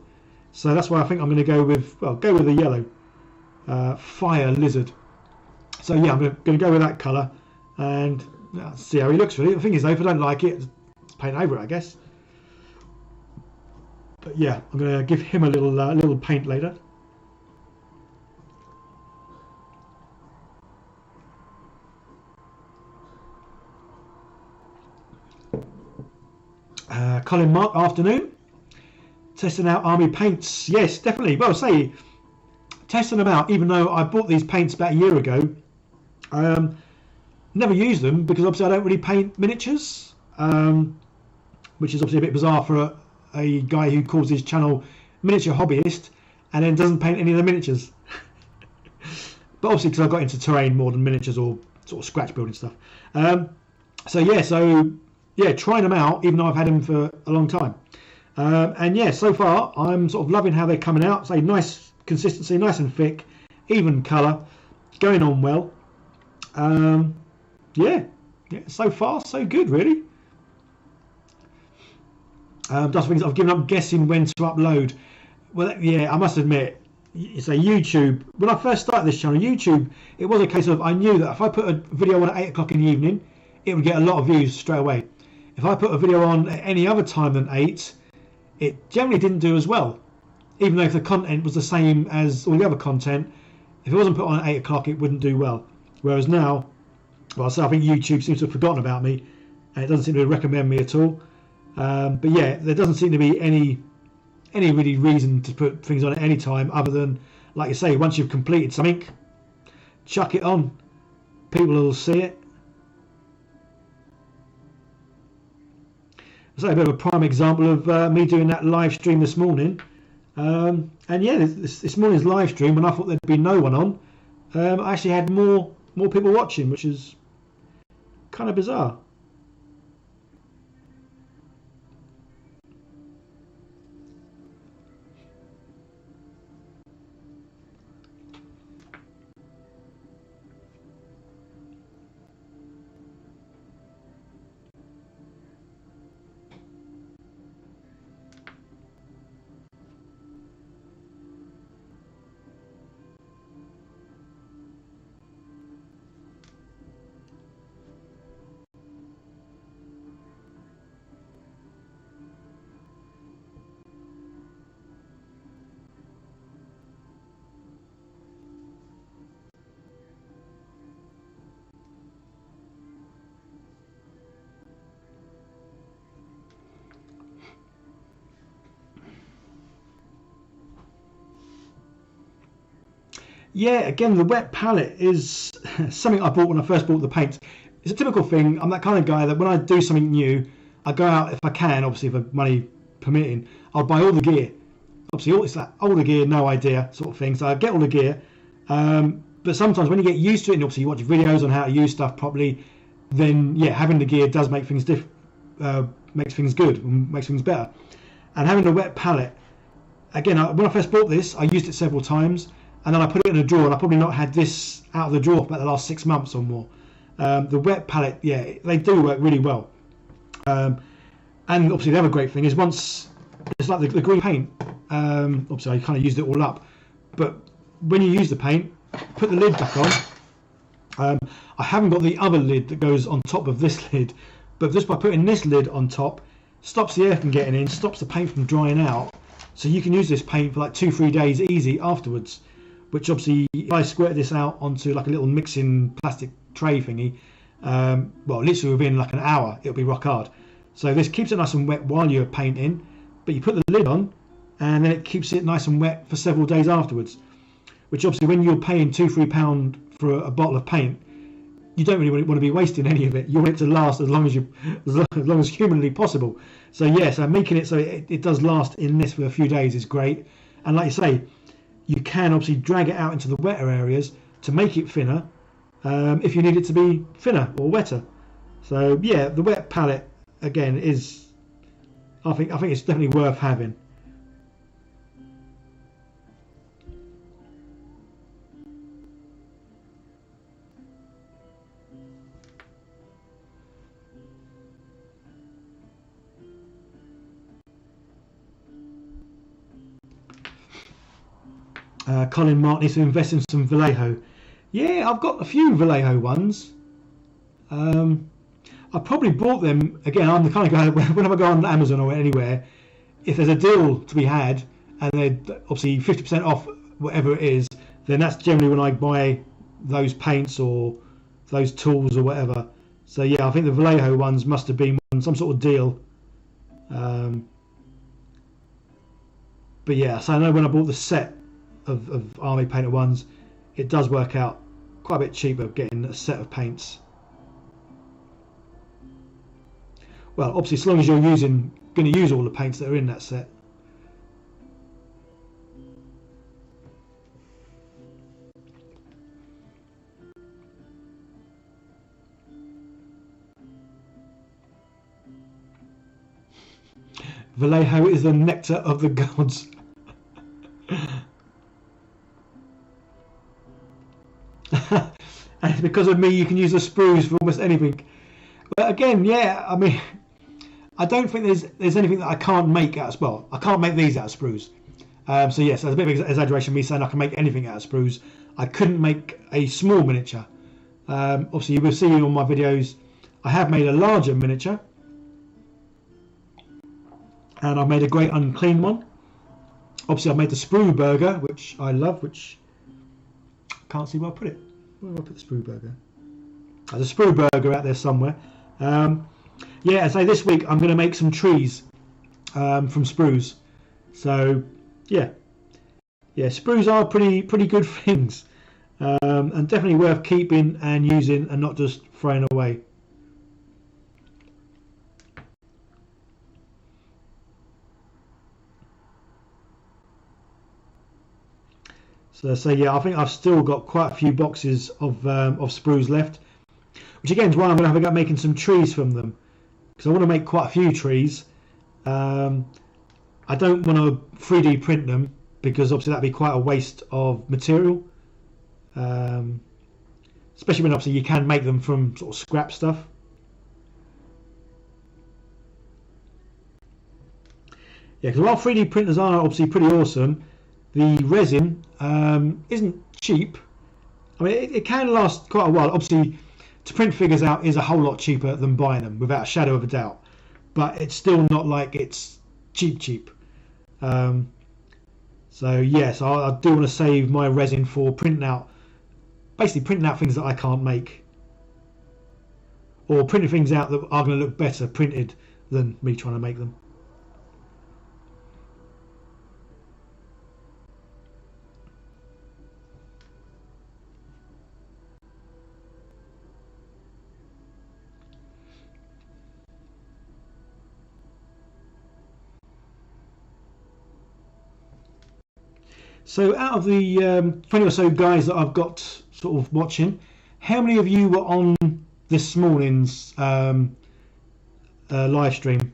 So that's why I think I'm going to go with the yellow, fire lizard. So yeah, I'm going to go with that colour and see how he looks really. The thing is though, if I don't like it, just paint over it I guess. But yeah, I'm going to give him a little paint later. Colin Mark, afternoon. Testing out Army paints. Yes, definitely. Well, say testing them out, even though I bought these paints about a year ago. Never used them because obviously I don't really paint miniatures, which is obviously a bit bizarre for a guy who calls his channel Miniature Hobbyist and then doesn't paint any of the miniatures. But obviously because I got into terrain more than miniatures or sort of scratch building stuff. So yeah, trying them out even though I've had them for a long time. And yeah, so far I'm sort of loving how they're coming out. So nice consistency, nice and thick, even colour, going on well. Yeah, so far so good really. Just things I've given up guessing when to upload. Well, yeah, I must admit, it's a YouTube. When I first started this channel, YouTube, it was a case of I knew that if I put a video on at 8 o'clock in the evening, it would get a lot of views straight away. If I put a video on at any other time than 8, it generally didn't do as well. Even though if the content was the same as all the other content, if it wasn't put on at 8 o'clock, it wouldn't do well. Whereas now, well, so I think YouTube seems to have forgotten about me, and it doesn't seem to recommend me at all. But yeah, there doesn't seem to be any really reason to put things on at any time other than, like you say, once you've completed something, chuck it on. People will see it. So a bit of a prime example of me doing that live stream this morning. And yeah, this morning's live stream, when I thought there'd be no one on, I actually had more people watching, which is kind of bizarre. yeah, again, the wet palette is something I bought when I first bought the paints. It's a typical thing. I'm that kind of guy that when I do something new, I go out if I can, obviously if money permitting, I'll buy all the gear. Obviously, it's like older gear, no idea sort of thing. So I get all the gear. But sometimes when you get used to it, and obviously you watch videos on how to use stuff properly, then yeah, having the gear does make things makes things good, and makes things better. And having the wet palette, again, when I first bought this, I used it several times, and then I put it in a drawer, and I probably not had this out of the drawer for about the last 6 months or more. The wet palette, yeah, they do work really well. And obviously the other great thing is once it's like the green paint. Obviously I kind of used it all up, but when you use the paint, put the lid back on. I haven't got the other lid that goes on top of this lid, but just by putting this lid on top, stops the air from getting in, stops the paint from drying out, so you can use this paint for like 2-3 days easy afterwards. Which obviously, if I squirted this out onto like a little mixing plastic tray thingy, well, literally within like an hour, it'll be rock hard. So this keeps it nice and wet while you're painting, but you put the lid on, and then it keeps it nice and wet for several days afterwards. Which obviously, when you're paying £2-3 for a bottle of paint, you don't really want to be wasting any of it. You want it to last as long as humanly possible. So yeah, so making it so it does last in this for a few days is great. And like you say, you can obviously drag it out into the wetter areas to make it thinner, if you need it to be thinner or wetter. So yeah, the wet palette again is, I think it's definitely worth having. Colin Mark needs to invest in some Vallejo. Yeah, I've got a few Vallejo ones. I probably bought them, again, I'm the kind of guy that whenever I go on Amazon or anywhere, if there's a deal to be had and they're obviously 50% off whatever it is, then that's generally when I buy those paints or those tools or whatever. So yeah, I think the Vallejo ones must have been on some sort of deal. But yeah, so I know when I bought the set of Army Painter ones, it does work out quite a bit cheaper getting a set of paints. Well, obviously, as long as you're going to use all the paints that are in that set. Vallejo is the nectar of the gods. And because of me, you can use the sprues for almost anything. But again, yeah, I mean, I don't think there's anything that I can't make out of, well, I can't make these out of sprues. So yes, there's a bit of exaggeration me saying I can make anything out of sprues. I couldn't make a small miniature. Obviously, you will see on my videos, I have made a larger miniature. And I've made a great unclean one. Obviously, I've made the Sprue burger, which I love, which I can't see where I put it. Where did I put the Sprue burger? There's a Sprue burger out there somewhere. Yeah, so this week I'm going to make some trees from sprues. So yeah, sprues are pretty good things, and definitely worth keeping and using, and not just throwing away. So yeah, I think I've still got quite a few boxes of sprues left, which again is why I'm going to have a go at making some trees from them, because I want to make quite a few trees. I don't want to 3D print them, because obviously that'd be quite a waste of material, especially when obviously you can make them from sort of scrap stuff. Yeah, because while 3D printers are obviously pretty awesome, the resin isn't cheap. I mean, it can last quite a while. Obviously, to print figures out is a whole lot cheaper than buying them, without a shadow of a doubt. But it's still not like it's cheap. So yes, I do want to save my resin for printing out things that I can't make, or printing things out that are going to look better printed than me trying to make them. So out of the 20 or so guys that I've got sort of watching, how many of you were on this morning's live stream?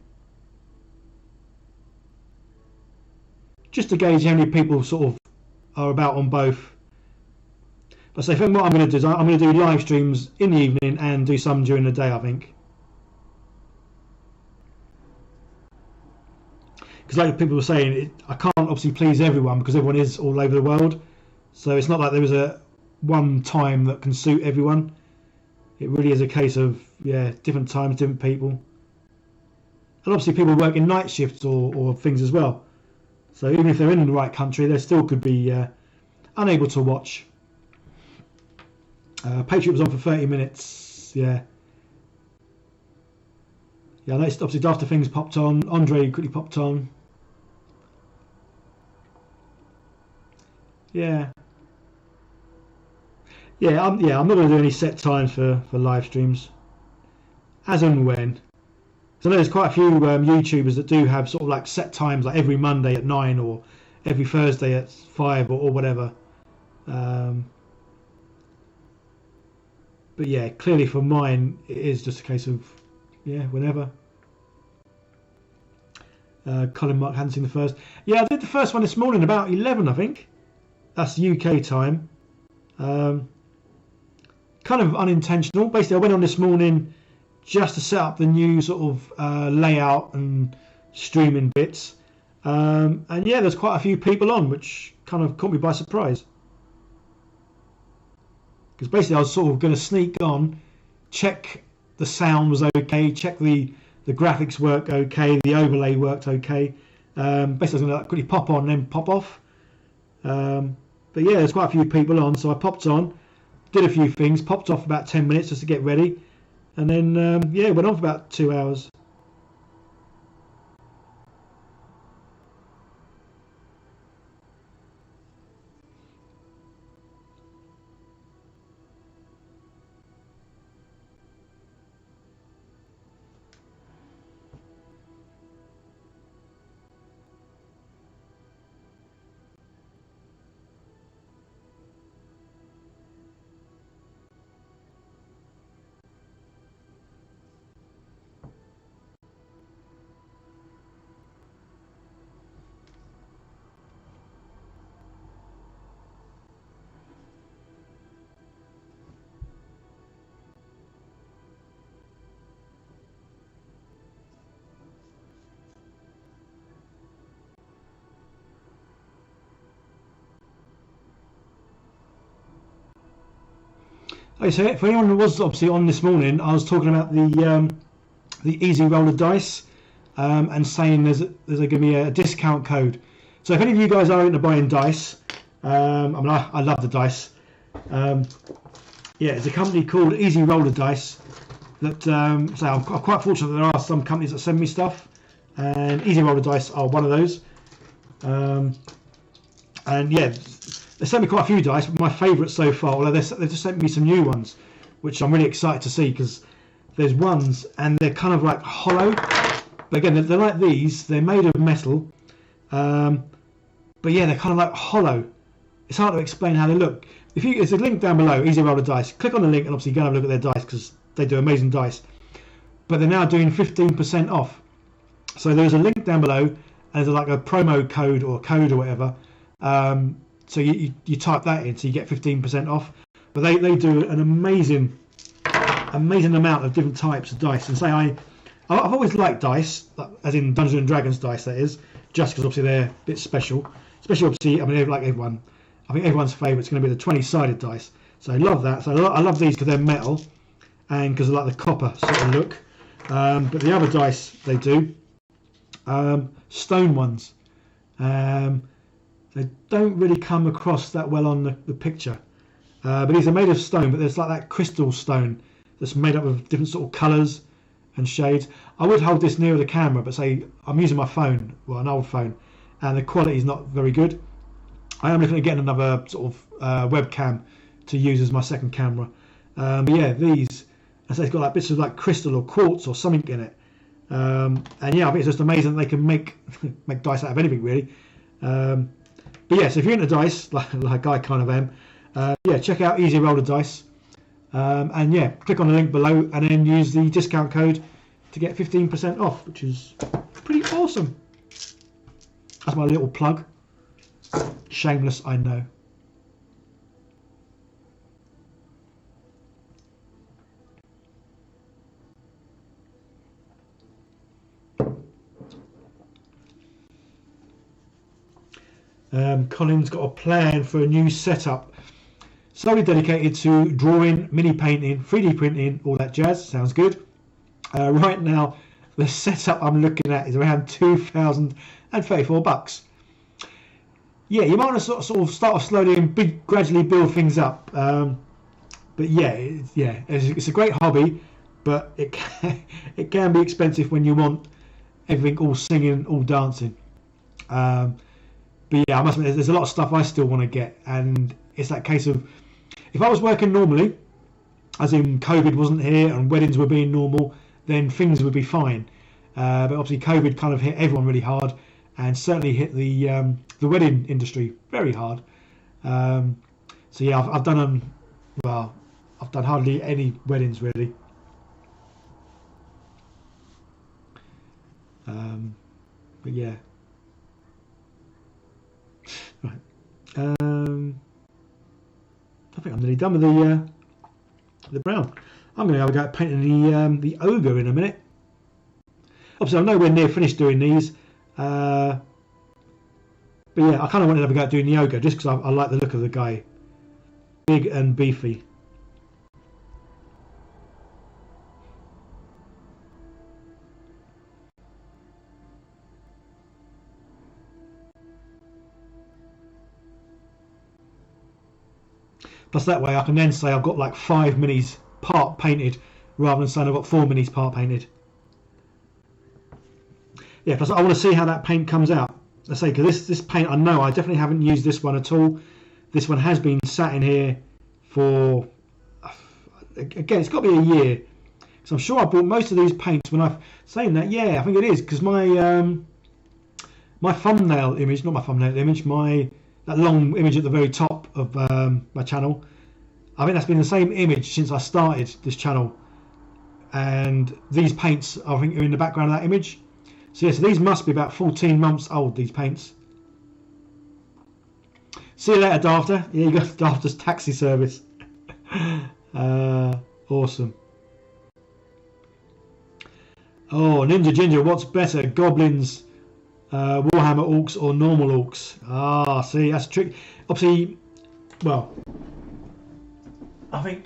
Just to gauge how many people sort of are about on both. But so what I'm going to do is I'm going to do live streams in the evening and do some during the day, I think. Because like people were saying, I can't obviously please everyone because everyone is all over the world. So it's not like there is a one time that can suit everyone. It really is a case of, yeah, different times, different people. And obviously people work in night shifts or things as well. So even if they're in the right country, they still could be unable to watch. Patriot was on for 30 minutes, yeah. Yeah, I noticed obviously after things popped on, Andre quickly popped on. Yeah. I'm not going to do any set times for live streams. As and when. So I know there's quite a few YouTubers that do have sort of like set times, like every Monday at 9 or every Thursday at 5 or whatever. But yeah, clearly for mine, it is just a case of, yeah, whenever. Colin Mark hadn't seen the first. Yeah, I did the first one this morning about 11, I think. That's UK time. Kind of unintentional. Basically, I went on this morning just to set up the new sort of layout and streaming bits. And yeah, there's quite a few people on, which kind of caught me by surprise. Because basically I was sort of going to sneak on, check the sound was okay, check the graphics worked okay, the overlay worked okay. Basically I was going to quickly pop on and then pop off. But yeah, there's quite a few people on, so I popped on, did a few things, popped off about 10 minutes just to get ready. And then, yeah, went on for about 2 hours. Okay, so for anyone who was obviously on this morning, I was talking about the easy roller dice and saying there's going to be a discount code. So if any of you guys are into buying dice, I mean I love the dice. Yeah, it's a company called Easy Roller Dice. That so I'm quite fortunate that there are some companies that send me stuff, and Easy Roller Dice are one of those. And yeah, they sent me quite a few dice, but my favourite so far, although they've just sent me some new ones, which I'm really excited to see, because there's ones and they're kind of like hollow, but again they're like these, they're made of metal, but yeah, they're kind of like hollow. It's hard to explain how they look. There's a link down below, Easy Roller Dice. Click on the link and obviously go and have a look at their dice, because they do amazing dice. But they're now doing 15% off. So there's a link down below, and there's like a promo code or code or whatever. So you type that in, so you get 15% off. But they do an amazing amount of different types of dice. And say I've always liked dice, as in Dungeons and Dragons dice, that is, just because obviously they're a bit special. Especially obviously, I mean, like everyone, I think everyone's favourite is going to be the 20-sided dice. So I love that. So I love these because they're metal and because of like the copper sort of look. But the other dice they do, stone ones. They don't really come across that well on the picture. But these are made of stone, but there's like that crystal stone that's made up of different sort of colours and shades. I would hold this nearer the camera, but say I'm using my phone, well, an old phone, and the quality is not very good. I am looking at getting another sort of webcam to use as my second camera. But yeah, these, as it's got like bits of like crystal or quartz or something in it. And yeah, I think it's just amazing that they can make dice out of anything really. But yes, if you're into dice, like I kind of am, yeah, check out Easy Roller Dice. And yeah, click on the link below and then use the discount code to get 15% off, which is pretty awesome. That's my little plug. Shameless, I know. Colin's got a plan for a new setup, solely dedicated to drawing, mini painting, 3D printing, all that jazz. Sounds good. Right now, the setup I'm looking at is around $2,034. Yeah, you might want to sort of start off slowly and gradually build things up. But yeah, it's a great hobby, but it can be expensive when you want everything all singing, all dancing. But yeah, I must admit, there's a lot of stuff I still want to get, and it's that case of, if I was working normally, as in COVID wasn't here and weddings were being normal, then things would be fine. But obviously COVID kind of hit everyone really hard, and certainly hit the wedding industry very hard. So yeah, I've done I've done hardly any weddings really. But yeah. Right. I think I'm nearly done with the brown. I'm going to have a go at painting the ogre in a minute. Obviously, I'm nowhere near finished doing these. But yeah, I kind of wanted to have a go at doing the ogre just because I like the look of the guy. Big and beefy. Plus that way I can then say I've got like 5 minis part painted rather than saying I've got 4 minis part painted. Yeah, plus I want to see how that paint comes out. I say, because this paint, I know I definitely haven't used this one at all. This one has been sat in here for, again, it's got to be a year. So I'm sure I bought most of these paints when I've saying that. Yeah, I think it is, because my my thumbnail image, not my thumbnail image, that long image at the very top of my channel, I think that's been the same image since I started this channel, and these paints I think are in the background of that image. So yeah, so these must be about 14 months old, these paints. See you later, Dafter. Yeah, you got Dafter's taxi service. Awesome. Oh, Ninja Ginger, what's better, goblins, Warhammer orcs or normal orcs? Ah, see, that's a trick. Obviously, well, I think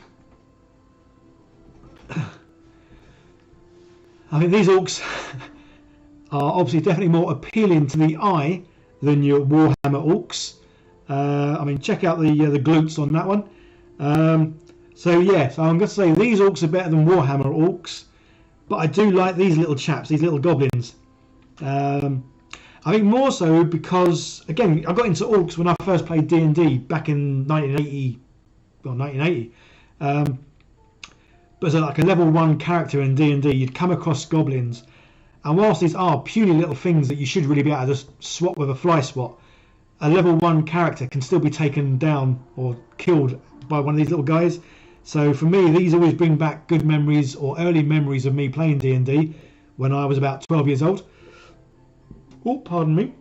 these orcs are obviously definitely more appealing to the eye than your Warhammer orcs. I mean, check out the glutes on that one. So yeah, so I'm going to say these orcs are better than Warhammer orcs, but I do like these little chaps, these little goblins. I think more so because, again, I got into orcs when I first played D&D back in 1980. Well, 1980. But as like a level 1 character in D&D, you'd come across goblins, and whilst these are puny little things that you should really be able to just swap with a fly swat, a level 1 character can still be taken down or killed by one of these little guys. So for me, these always bring back good memories or early memories of me playing D&D when I was about 12 years old. Oh, pardon me.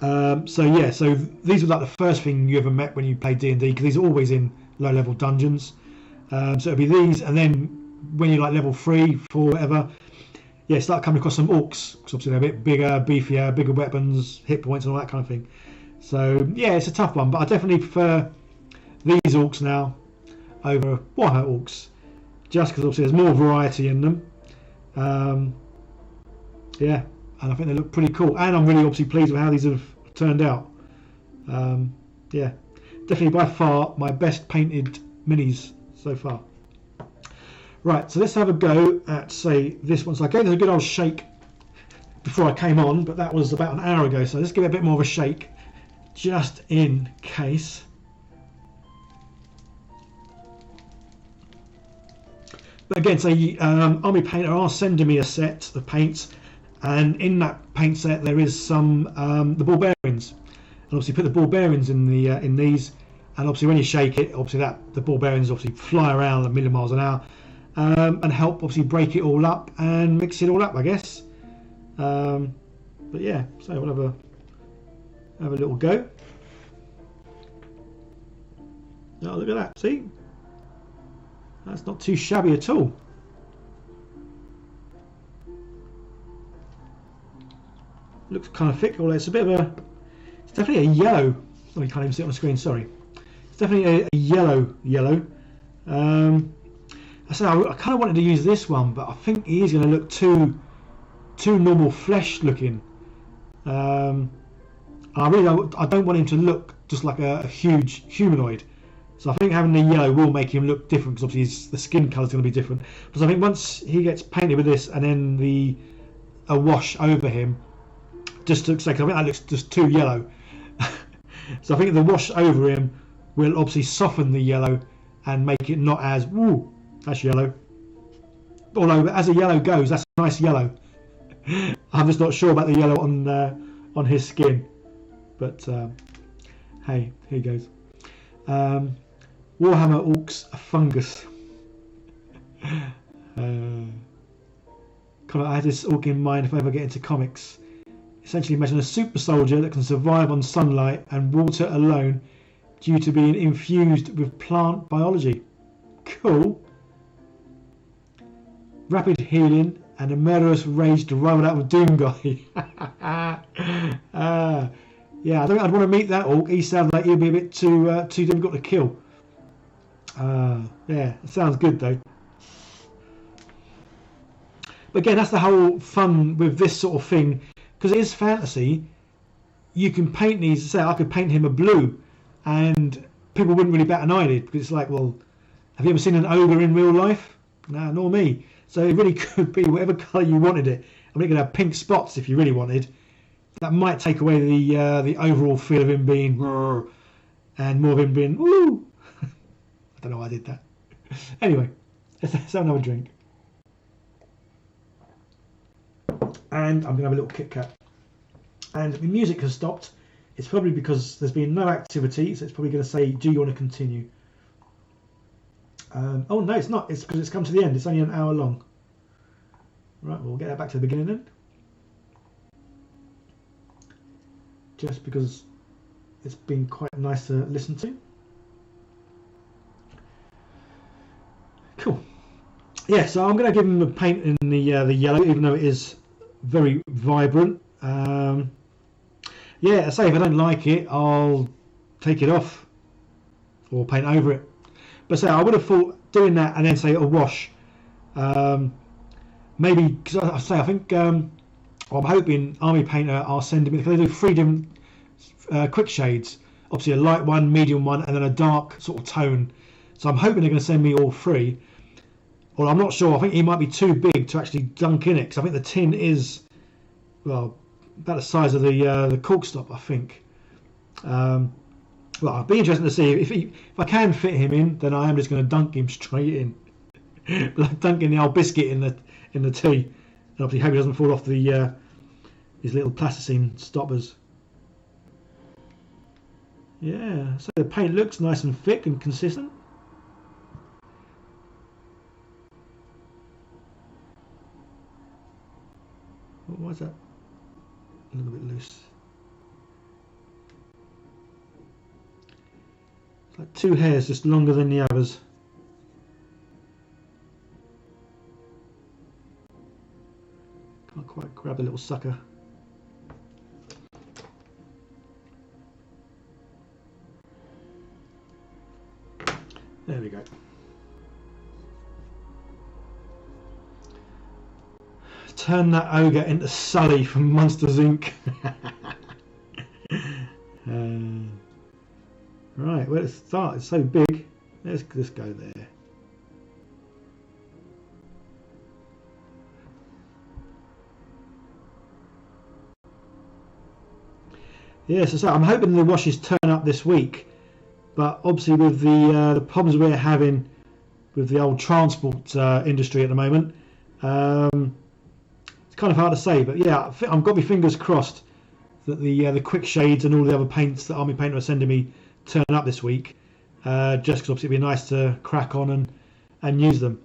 So yeah, so these were like the first thing you ever met when you played D&D, because these are always in low-level dungeons. So it'll be these, and then when you're like level 3, 4, whatever, yeah, start coming across some orcs, because obviously they're a bit bigger, beefier, bigger weapons, hit points, and all that kind of thing. So yeah, it's a tough one, but I definitely prefer these orcs now over Warhammer orcs, just because obviously there's more variety in them. Yeah, and I think they look pretty cool, and I'm really obviously pleased with how these have turned out. Yeah, definitely by far my best painted minis so far. Right, so let's have a go at, say, this one. So I gave this a good old shake before I came on, but that was about an hour ago, so let's give it a bit more of a shake just in case. But again, so Army Painter are sending me a set of paints, and in that paint set there is some the barbarians, and obviously put the ball bearings in the in these, and obviously when you shake it, obviously the ball bearings obviously fly around a million miles an hour, and help obviously break it all up and mix it all up, I guess. But yeah, so we'll have a little go. Oh, look at that! See, that's not too shabby at all. Looks kind of thick. Although it's a bit of it's definitely a yellow. Oh, you can't even see it on the screen. Sorry. It's definitely a yellow. I said I kind of wanted to use this one, but I think he is going to look too normal flesh looking. I don't want him to look just like a huge humanoid. So I think having the yellow will make him look different, because obviously the skin colour is going to be different. Because I think once he gets painted with this and then a wash over him, just looks like, I think that looks just too yellow. So I think the wash over him will obviously soften the yellow and make it not as, woo, that's yellow. Although as a yellow goes, that's a nice yellow. I'm just not sure about the yellow on his skin. But hey, here he goes. Warhammer Orcs Fungus. I had this orc in mind if I ever get into comics. Essentially imagine a super soldier that can survive on sunlight and water alone due to being infused with plant biology. Cool. Rapid healing and a murderous rage derived out of Doom Guy. Yeah, I think I'd want to meet that orc. He sounds like he'd be a bit too difficult to kill. Yeah, it sounds good though. But again, that's the whole fun with this sort of thing, because it is fantasy. You can paint these. Say, I could paint him a blue, and people wouldn't really bat an eyelid, because it's like, well, have you ever seen an ogre in real life? No, nor me. So it really could be whatever colour you wanted it. I mean, it could have pink spots if you really wanted. That might take away the overall feel of him being and more of him being woo. I don't know why I did that. Anyway, let's have another drink. And I'm going to have a little Kit Kat. And the music has stopped. It's probably because there's been no activity, so it's probably going to say, do you want to continue? Oh no, it's not. It's because it's come to the end. It's only an hour long. Right, we'll get that back to the beginning then. Just because it's been quite nice to listen to. Cool. Yeah, so I'm going to give him a paint in the yellow, even though it is very vibrant. Yeah, I say if I don't like it, I'll take it off or paint over it. But say I would have thought doing that and then say a wash. Maybe because I think I'm hoping Army Painter are sending me, because they do 3 different quick shades. Obviously a light one, medium one, and then a dark sort of tone. So I'm hoping they're going to send me all 3. Well, I'm not sure. I think he might be too big to actually dunk in it, because I think the tin is, well, about the size of the cork stop, I think. Well, I'd be interested to see if I can fit him in. Then I am just going to dunk him straight in, like dunking the old biscuit in the tea. And obviously, hope he doesn't fall off the his little plasticine stoppers. Yeah, so the paint looks nice and thick and consistent. Why is that a little bit loose? It's like 2 hairs just longer than the others. Can't quite grab the little sucker. There we go. Turn that ogre into Sully from Monsters Inc. Right, where to start? It's so big. Let's just go there. Yes, yeah, so I'm hoping the washes turn up this week, but obviously with the problems we're having with the old transport industry at the moment, it's kind of hard to say. But yeah, I've got my fingers crossed that the quick shades and all the other paints that Army Painter are sending me turn up this week, just because obviously it'd be nice to crack on and use them.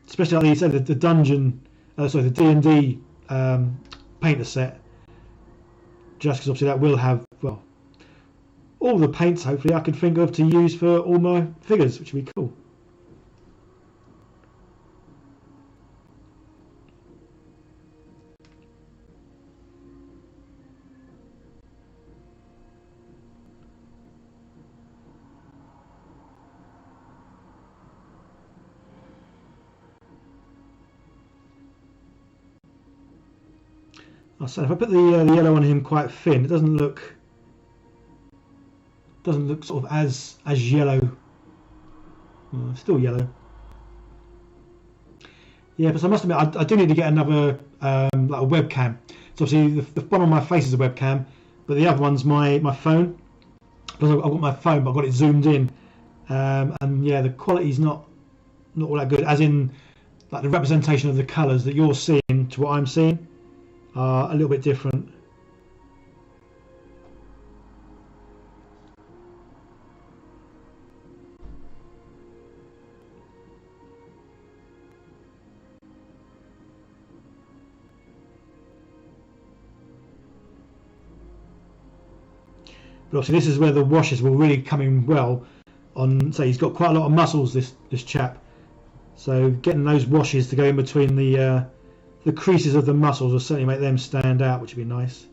Especially like you said, the dungeon, sorry, the D&D painter set. Just because obviously that will have, well, all the paints hopefully I could think of to use for all my figures, which would be cool. So if I put the yellow on him quite thin, it doesn't look sort of as yellow. Still yellow. Yeah, but I must admit I do need to get another like a webcam. So obviously the one on my face is a webcam, but the other one's my phone. Because I've got my phone, but I've got it zoomed in, and yeah, the quality's not all that good. As in, like the representation of the colours that you're seeing to what I'm seeing are a little bit different. But obviously this is where the washes will really come in well on, say he's got quite a lot of muscles, this chap. So getting those washes to go in between the creases of the muscles will certainly make them stand out, which would be nice.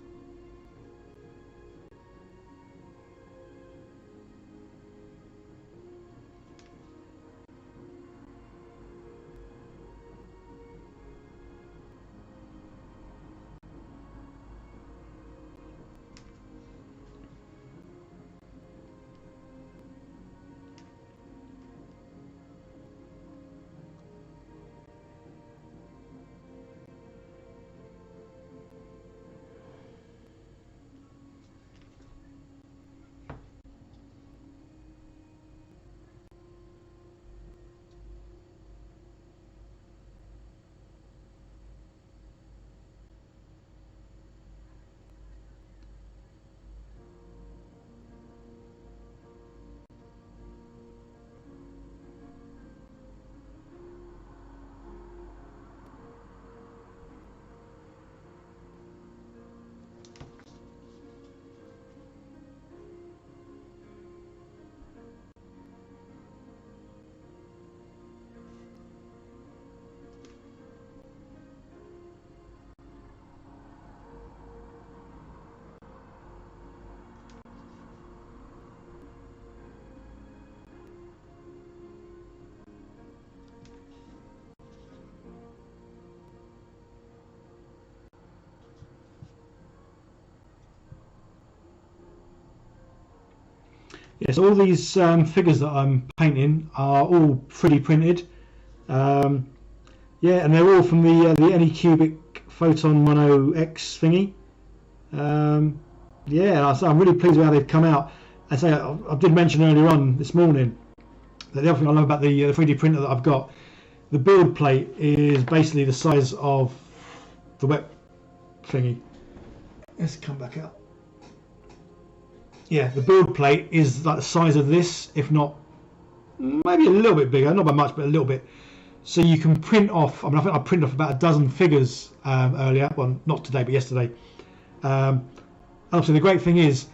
Yes, all these figures that I'm painting are all 3D printed. Yeah, and they're all from the Anycubic Photon Mono X thingy. Yeah, so I'm really pleased with how they've come out. I did mention earlier on this morning that the other thing I love about the 3D printer that I've got, the build plate is basically the size of the wet thingy. Let's come back out. Yeah, the build plate is like the size of this, if not maybe a little bit bigger, not by much, but a little bit. So you can print off, I mean, I think I printed off about a dozen figures earlier, well, not today, but yesterday. Obviously, the great thing is,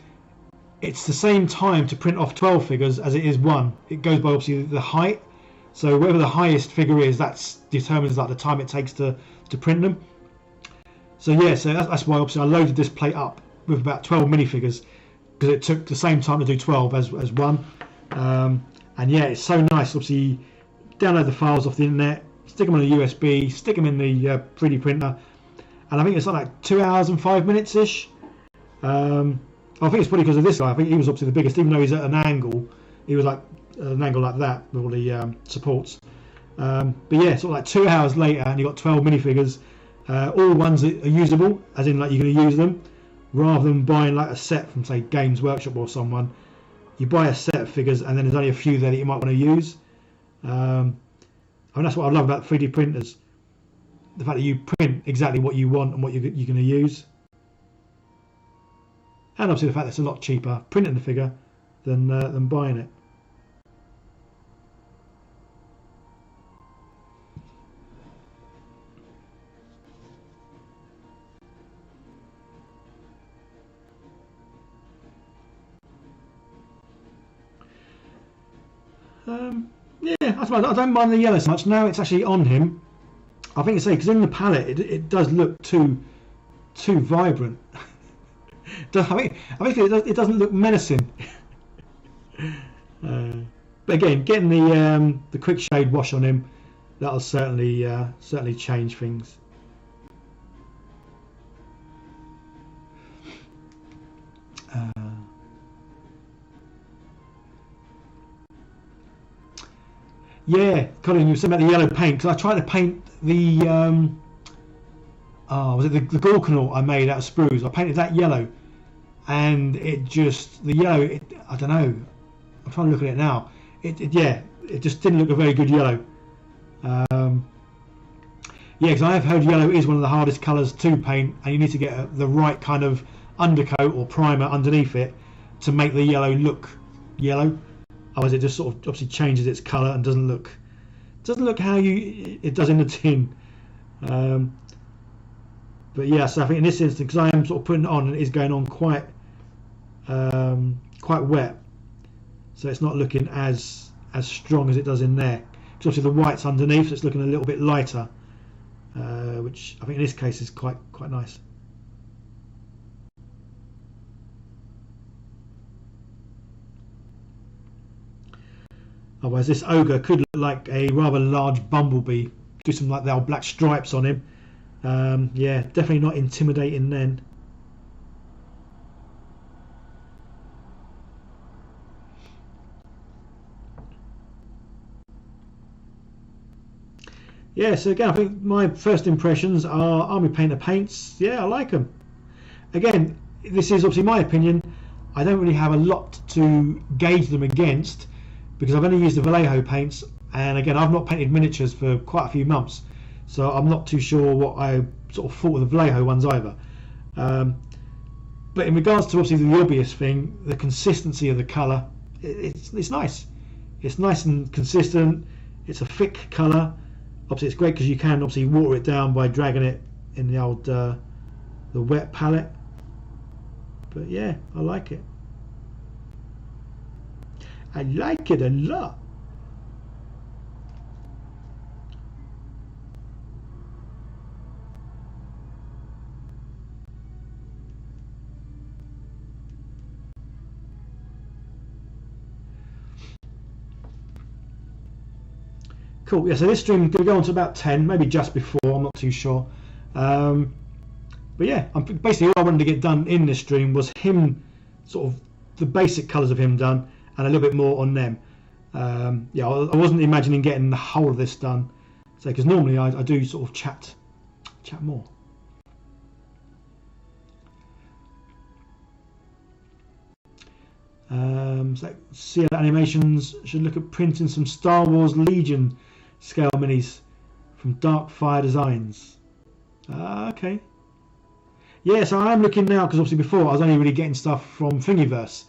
it's the same time to print off 12 figures as it is one. It goes by obviously the height. So whatever the highest figure is, that determines like the time it takes to print them. So yeah, so that's why obviously I loaded this plate up with about 12 minifigures, because it took the same time to do 12 as one. And yeah, it's so nice. Obviously, you download the files off the internet, stick them on a USB, stick them in the 3D printer, and I think it's like 2 hours and 5 minutes ish. I think it's probably because of this guy. I think he was obviously the biggest, even though he's at an angle. He was like at an angle like that with all the supports. But yeah, sort of like 2 hours later, and you got 12 minifigures, all ones that are usable, as in like you're going to use them, rather than buying like a set from say Games Workshop or someone. You buy a set of figures, and then there's only a few there that you might want to use. I mean, that's what I love about 3D printers. The fact that you print exactly what you want and what you're going to use. and obviously the fact that it's a lot cheaper printing the figure than buying it. Yeah, I suppose I don't mind the yellow so much. Now it's actually on him. I think it's because in the palette it does look too vibrant. I think it doesn't look menacing. But again, getting the quick shade wash on him, that'll certainly change things. Yeah, Colin, you were saying about the yellow paint, because I tried to paint the was it the Gorkanaut I made out of sprues? I painted that yellow, and it just I don't know. I'm trying to look at it now. It just didn't look a very good yellow. Yeah, because I have heard yellow is one of the hardest colours to paint, and you need to get the right kind of undercoat or primer underneath it to make the yellow look yellow. Otherwise, it just sort of obviously changes its colour and doesn't look how it does in the tin. But yeah, so I think in this instance, because I am sort of putting it on and it is going on quite wet, so it's not looking as strong as it does in there. Because obviously the white's underneath, so it's looking a little bit lighter, which I think in this case is quite nice. Otherwise, this ogre could look like a rather large bumblebee. Do some like the old black stripes on him. Yeah, definitely not intimidating then. Yeah, so again, I think my first impressions are Army Painter paints. Yeah, I like them. Again, this is obviously my opinion. I don't really have a lot to gauge them against, because I've only used the Vallejo paints, and again I've not painted miniatures for quite a few months, so I'm not too sure what I sort of thought of the Vallejo ones either. But in regards to obviously the Hobbyist thing, the consistency of the colour, it's nice. It's nice and consistent. It's a thick colour. Obviously it's great because you can obviously water it down by dragging it in the old the wet palette. But yeah, I like it. I like it a lot. Cool. Yeah, so this stream going to go on to about 10, maybe just before, I'm not too sure. But yeah, basically all I wanted to get done in this stream was him, sort of the basic colours of him done, and a little bit more on them. Yeah, I wasn't imagining getting the whole of this done, so because normally I do sort of chat more. So CL Animations should look at printing some Star Wars Legion scale minis from Dark Fire Designs. Okay. Yeah, so I am looking now, because obviously before I was only really getting stuff from Thingiverse,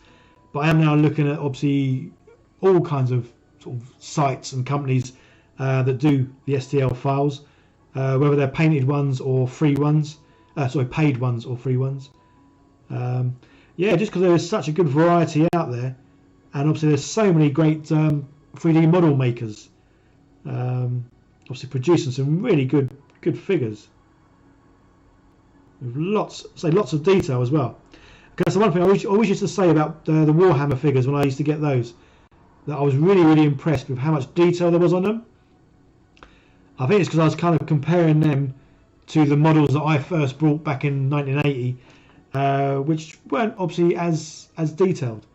but I am now looking at obviously all kinds of sort of sites and companies that do the STL files, whether they're painted ones or free ones, paid ones or free ones. Yeah, just because there is such a good variety out there, and obviously there's so many great 3D model makers, obviously producing some really good figures with lots of detail as well. Because the one thing I always used to say about the Warhammer figures when I used to get those, that I was really impressed with how much detail there was on them. I think it's because I was kind of comparing them to the models that I first brought back in 1980, which weren't obviously as detailed.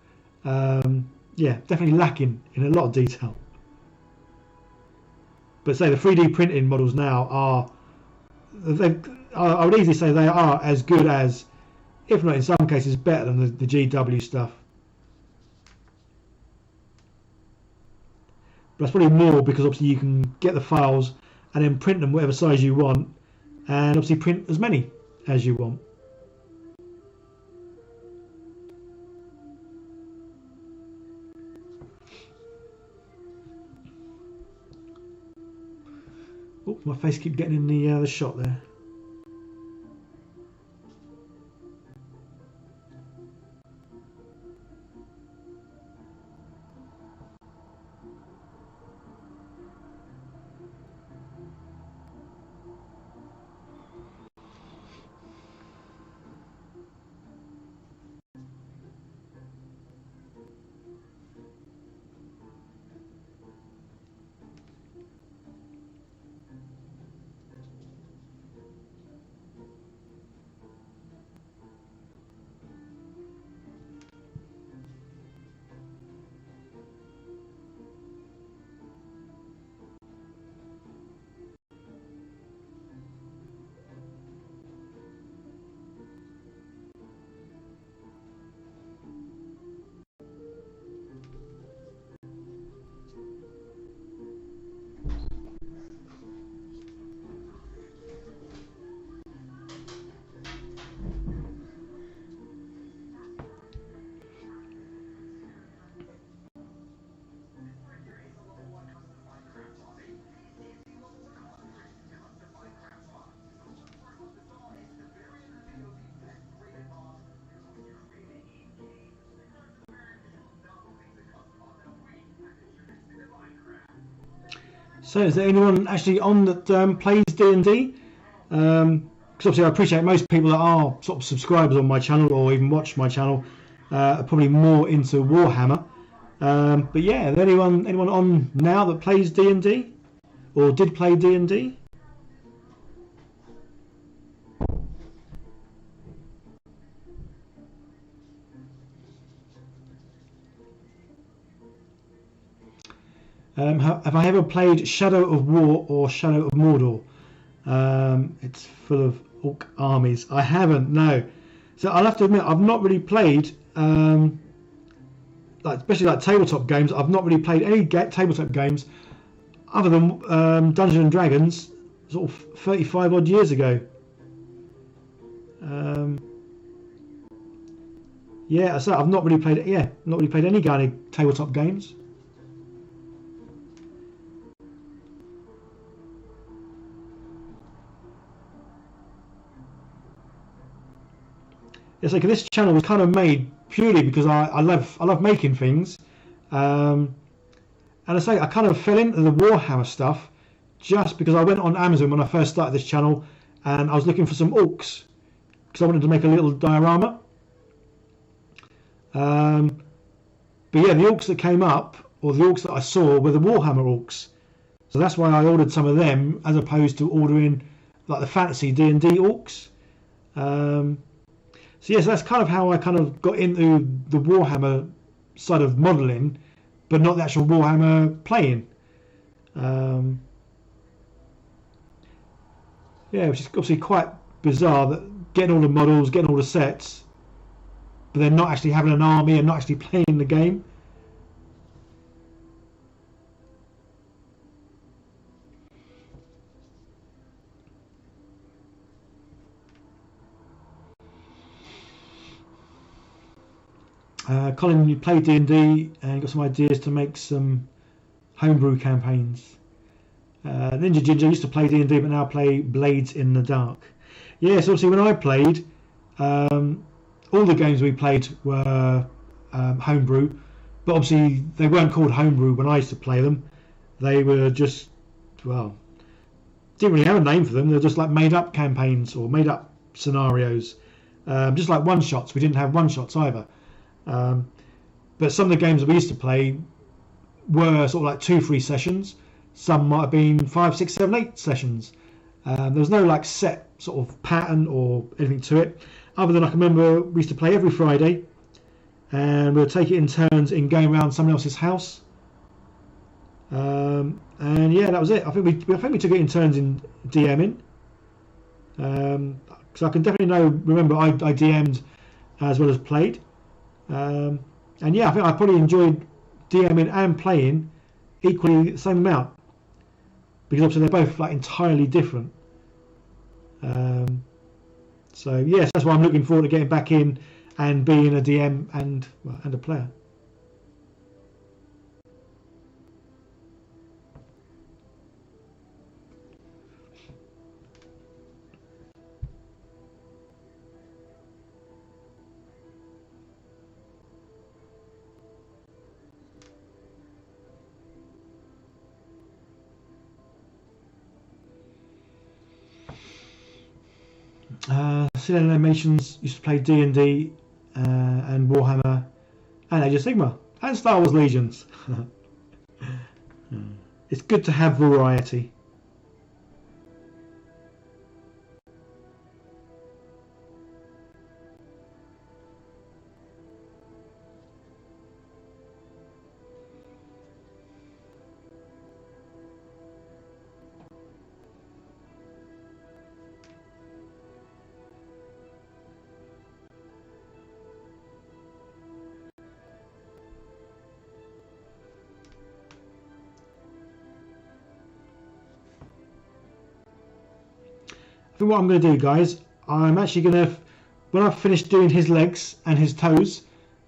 Yeah, definitely lacking in a lot of detail. But say the 3D printing models now are, I would easily say they are as good as, if not in some cases better than the GW stuff. But that's probably more because obviously you can get the files and then print them whatever size you want, and obviously print as many as you want. Oh, my face keeps getting in the shot there. So is there anyone actually on that plays D&D? Because obviously I appreciate most people that are sort of subscribers on my channel or even watch my channel are probably more into Warhammer. But yeah, is there anyone on now that plays D&D or did play D&D? Have I ever played Shadow of War or Shadow of Mordor? It's full of orc armies. I haven't, no. So I'll have to admit, I've not really played, especially like tabletop games. I've not really played any tabletop games other than Dungeons and Dragons, sort of 35 odd years ago. Yeah, so I've not really played. Yeah, not really played any kind of tabletop games. It's like this channel was kind of made purely because I love making things, and I say I kind of fell into the Warhammer stuff just because I went on Amazon when I first started this channel, and I was looking for some orcs because I wanted to make a little diorama. But yeah, the orcs that came up, or the orcs that I saw, were the Warhammer orcs, so that's why I ordered some of them as opposed to ordering like the fantasy D&D orcs. So yes, that's kind of how I kind of got into the Warhammer side of modelling, but not the actual Warhammer playing. Yeah, which is obviously quite bizarre that getting all the models, getting all the sets, but then not actually having an army and not actually playing the game. Colin, you play D&D and got some ideas to make some homebrew campaigns. Ninja Ginger used to play D&D but now play Blades in the Dark. Yes, obviously when I played, all the games we played were homebrew, but obviously they weren't called homebrew when I used to play them. They were just, well, didn't really have a name for them. They were just like made up campaigns or made up scenarios, just like one shots. We didn't have one shots either. But some of the games that we used to play were sort of like 2-3 sessions. Some might have been 5, 6, 7, 8 sessions. There was no like set sort of pattern or anything to it, other than I can remember we used to play every Friday, and we would take it in turns in going around someone else's house. And yeah, that was it. I think we took it in turns in DMing. So I can definitely remember I DM'd as well as played. And yeah, I think I probably enjoyed DMing and playing equally the same amount, because obviously they're both like entirely different. So yes, that's why I'm looking forward to getting back in and being a DM and a player. Silly Animations used to play D&D and Warhammer and Age of Sigmar and Star Wars Legions. It's good to have variety. I think what I'm going to do, guys, I'm actually going to, when I've finished doing his legs and his toes,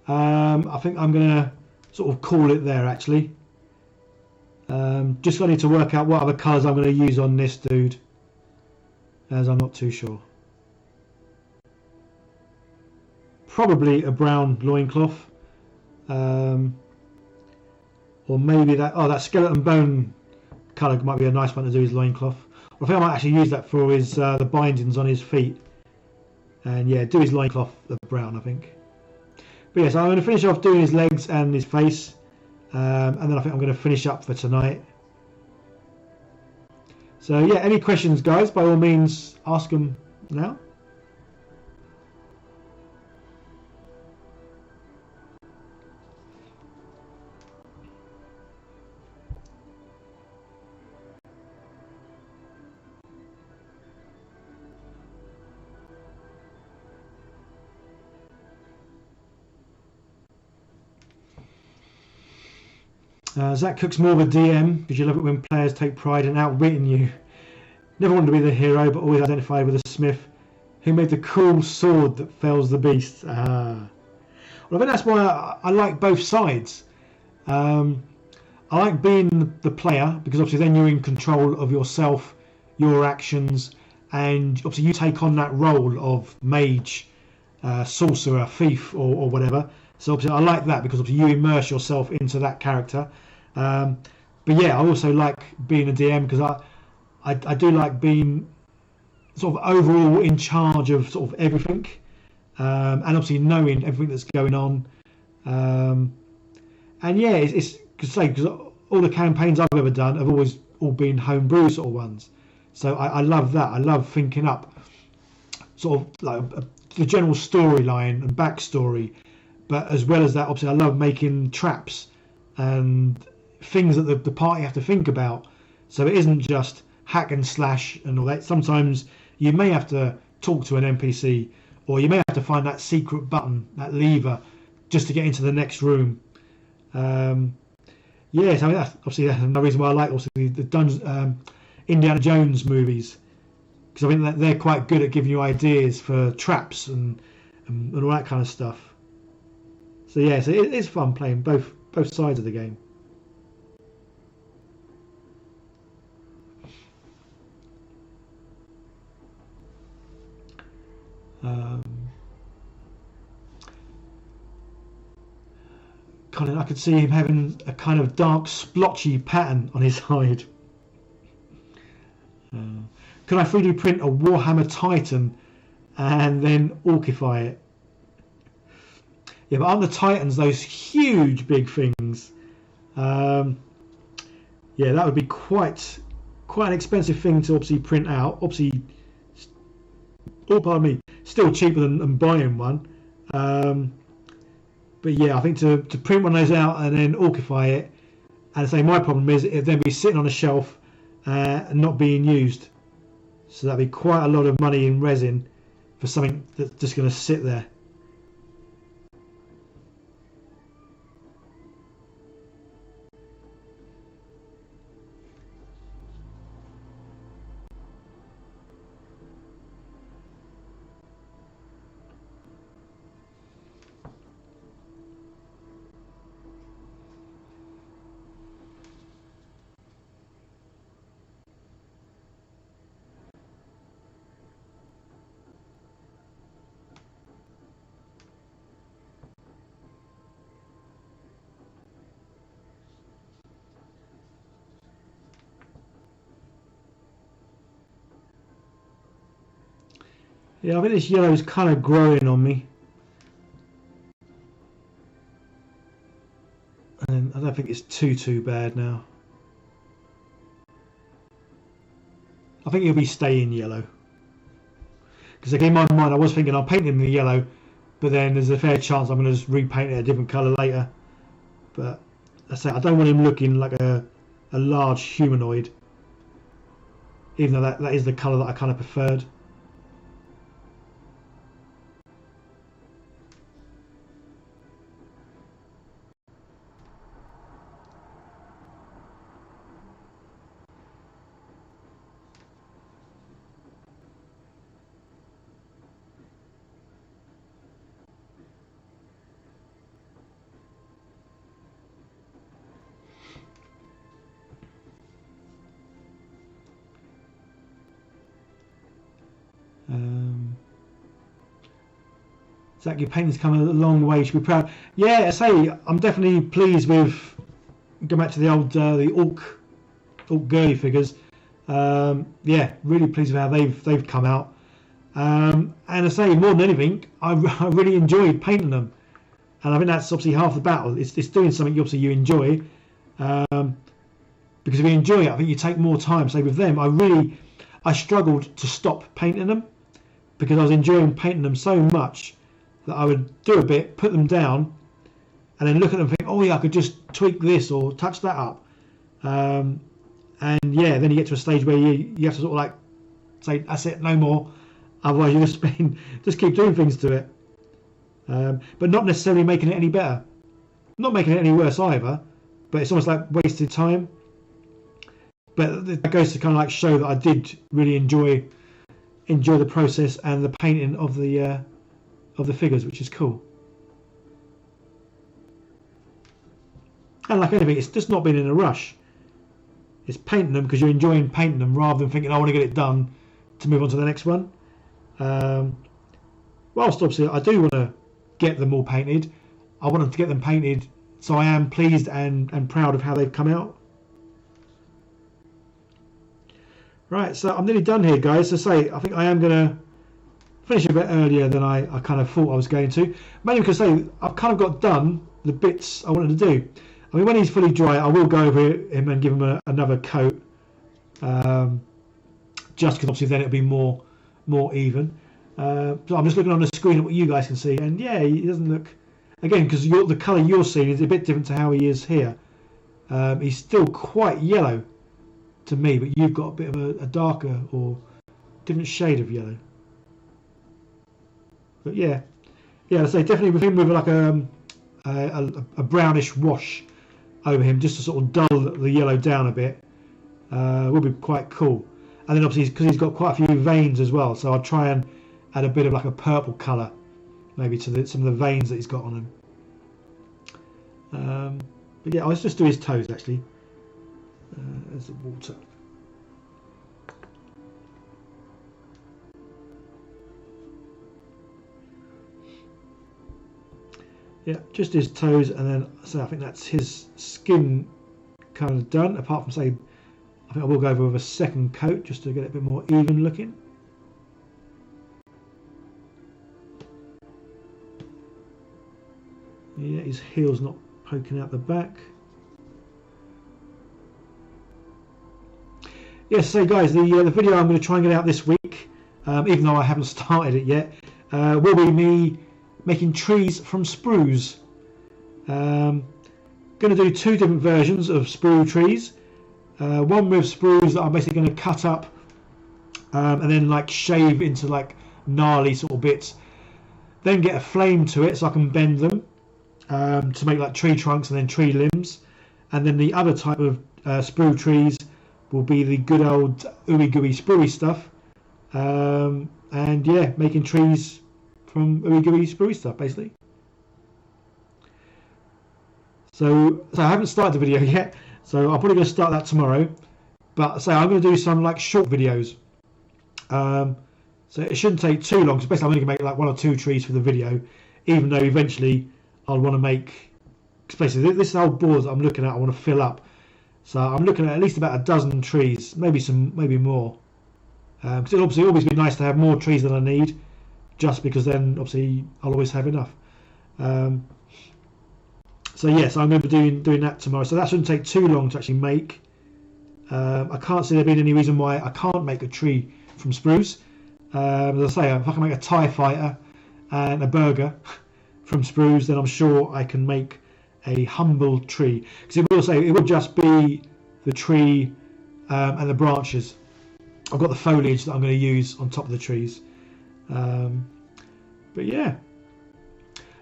I think I'm going to sort of call it there, actually. Just I need to work out what other colours I'm going to use on this dude, as I'm not too sure. Probably a brown loincloth, or maybe that, that skeleton bone colour might be a nice one to do his loincloth. I think I might actually use that for his the bindings on his feet, and yeah, do his loincloth the brown, I think. But yes, I'm going to finish off doing his legs and his face, and then I think I'm going to finish up for tonight. So yeah, any questions, guys? By all means, ask them now. Zach Cook's more of a DM. Did you love it when players take pride in outwitting you? Never wanted to be the hero, but always identified with a smith who made the cool sword that fells the beast. Well, I think that's why I like both sides. I like being the player because obviously then you're in control of yourself, your actions, and obviously you take on that role of mage, sorcerer, thief, or whatever. So obviously I like that because obviously you immerse yourself into that character. But yeah, I also like being a DM because I do like being sort of overall in charge of sort of everything, and obviously knowing everything that's going on. And yeah, it's because all the campaigns I've ever done have always all been homebrew sort of ones. So I love that. I love thinking up sort of like the general storyline and backstory. But as well as that, obviously, I love making traps and things that the party have to think about. So it isn't just hack and slash and all that. Sometimes you may have to talk to an NPC, or you may have to find that secret button, that lever, just to get into the next room. Yes, I mean that's obviously another reason why I like also the Indiana Jones movies, because I think that they're quite good at giving you ideas for traps and all that kind of stuff. So yeah, so it's fun playing both sides of the game. Colin, I could see him having a kind of dark splotchy pattern on his hide. Can I 3D print a Warhammer Titan and then orcify it? Yeah, but aren't the Titans those huge big things? Yeah, that would be quite an expensive thing to obviously print out. Obviously, pardon me, still cheaper than buying one. But yeah, I think to print one of those out and then orcify it, and say my problem is it'd then be sitting on a shelf and not being used. So that'd be quite a lot of money in resin for something that's just going to sit there. Yeah, I think this yellow is kind of growing on me. And I don't think it's too bad now. I think he'll be staying yellow. Because again, in my mind, I was thinking I'll paint him in the yellow, but then there's a fair chance I'm going to just repaint it a different colour later. But I say I don't want him looking like a large humanoid, even though that is the colour that I kind of preferred. Zach, your painting's come a long way. You should be proud. Yeah, I say I'm definitely pleased with. Go back to the old the orc girly figures. Yeah, really pleased with how they've come out. And I say more than anything, I really enjoyed painting them, and I think that's obviously half the battle. It's doing something obviously you enjoy, because if you enjoy it, I think you take more time. Say with them, I struggled to stop painting them because I was enjoying painting them so much that I would do a bit, put them down, and then look at them and think, oh yeah, I could just tweak this or touch that up. And yeah, then you get to a stage where you have to sort of like say, that's it, no more. Otherwise you're just keep doing things to it. But not necessarily making it any better. Not making it any worse either, but it's almost like wasted time. But that goes to kind of like show that I did really enjoy the process and the painting of the figures, which is cool. And like anything, it's just not being in a rush. It's painting them because you're enjoying painting them rather than thinking I want to get it done to move on to the next one. Whilst obviously I do want to get them all painted, I want to get them painted so I am pleased and proud of how they've come out. Right, so I'm nearly done here, guys. So say I think I am going to finish a bit earlier than I kind of thought I was going to, mainly because I've kind of got done the bits I wanted to do. I mean, when he's fully dry, I will go over him and give him another coat, just because obviously then it'll be more even. So I'm just looking on the screen at what you guys can see, and yeah, he doesn't look, again, because the colour you're seeing is a bit different to how he is here. He's still quite yellow to me, but you've got a bit of a darker or different shade of yellow. But yeah, I say definitely with him with like a brownish wash over him, just to sort of dull the yellow down a bit, will be quite cool. And then obviously because he's got quite a few veins as well, so I'll try and add a bit of like a purple colour maybe to some of the veins that he's got on him. But yeah, let's just do his toes actually. There's the water. Yeah, just his toes, and then so I think that's his skin kind of done. Apart from say, I think I will go over with a second coat just to get it a bit more even looking. Yeah, his heel's not poking out the back. Yes, so guys, the video I'm going to try and get out this week, even though I haven't started it yet, will be me making trees from sprues. Going to do two different versions of sprue trees. One with sprues that I'm basically going to cut up and then like shave into like gnarly sort of bits. Then get a flame to it so I can bend them to make like tree trunks and then tree limbs. And then the other type of sprue trees will be the good old ooey gooey spruey stuff. And yeah, making trees from ooey gooey spruey stuff basically. So I haven't started the video yet, so I'm probably going to start that tomorrow. But so I'm going to do some like short videos. So it shouldn't take too long, because basically I'm only going to make like 1 or 2 trees for the video, even though eventually I'll want to make, basically this old board that I'm looking at I want to fill up. So I'm looking at least about a dozen trees, maybe more. Because it'll obviously always be nice to have more trees than I need. just because then obviously I'll always have enough. So yes, I'm going to be doing that tomorrow. So that shouldn't take too long to actually make. I can't see there being any reason why I can't make a tree from sprues. As I say, if I can make a TIE fighter and a burger from sprues, then I'm sure I can make a humble tree. Because it will just be the tree and the branches. I've got the foliage that I'm going to use on top of the trees. But yeah.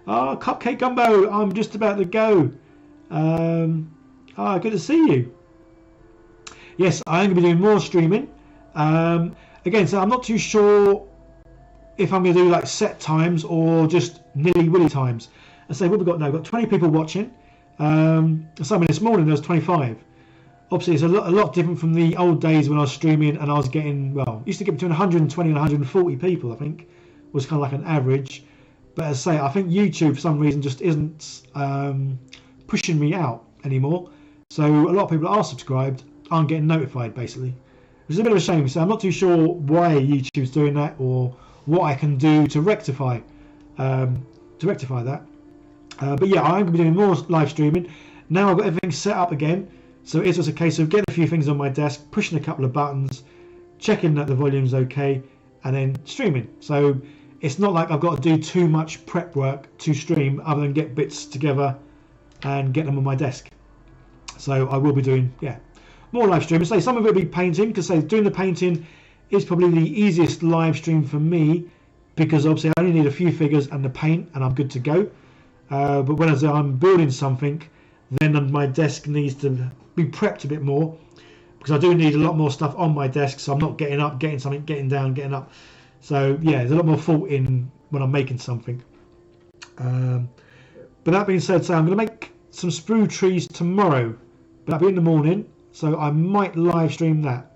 Oh, Cupcake Gumbo, I'm just about to go. Good to see you. Yes, I am going to be doing more streaming. Again, so I'm not too sure if I'm going to do like set times or just nilly-willy times. And so what we've got now, we've got 20 people watching. This morning there was 25. Obviously, it's a lot different from the old days when I was streaming and I was getting, used to get between 120 and 140 people, I think, was kind of like an average. But as I say, I think YouTube for some reason just isn't pushing me out anymore. So a lot of people that are subscribed aren't getting notified, basically, which is a bit of a shame. So I'm not too sure why YouTube's doing that or what I can do to rectify that. But yeah, I'm going to be doing more live streaming. Now I've got everything set up again. So it's just a case of getting a few things on my desk, pushing a couple of buttons, checking that the volume's okay, and then streaming. So it's not like I've got to do too much prep work to stream other than get bits together and get them on my desk. So I will be doing, more live streaming. So some of it will be painting, because doing the painting is probably the easiest live stream for me, because obviously I only need a few figures and the paint and I'm good to go. But when I'm building something, then my desk needs to be prepped a bit more, because I do need a lot more stuff on my desk, so I'm not getting up, getting something, getting down, getting up. So yeah, there's a lot more thought in when I'm making something. But that being said, I'm going to make some sprue trees tomorrow, but that'll be in the morning, so I might live stream that,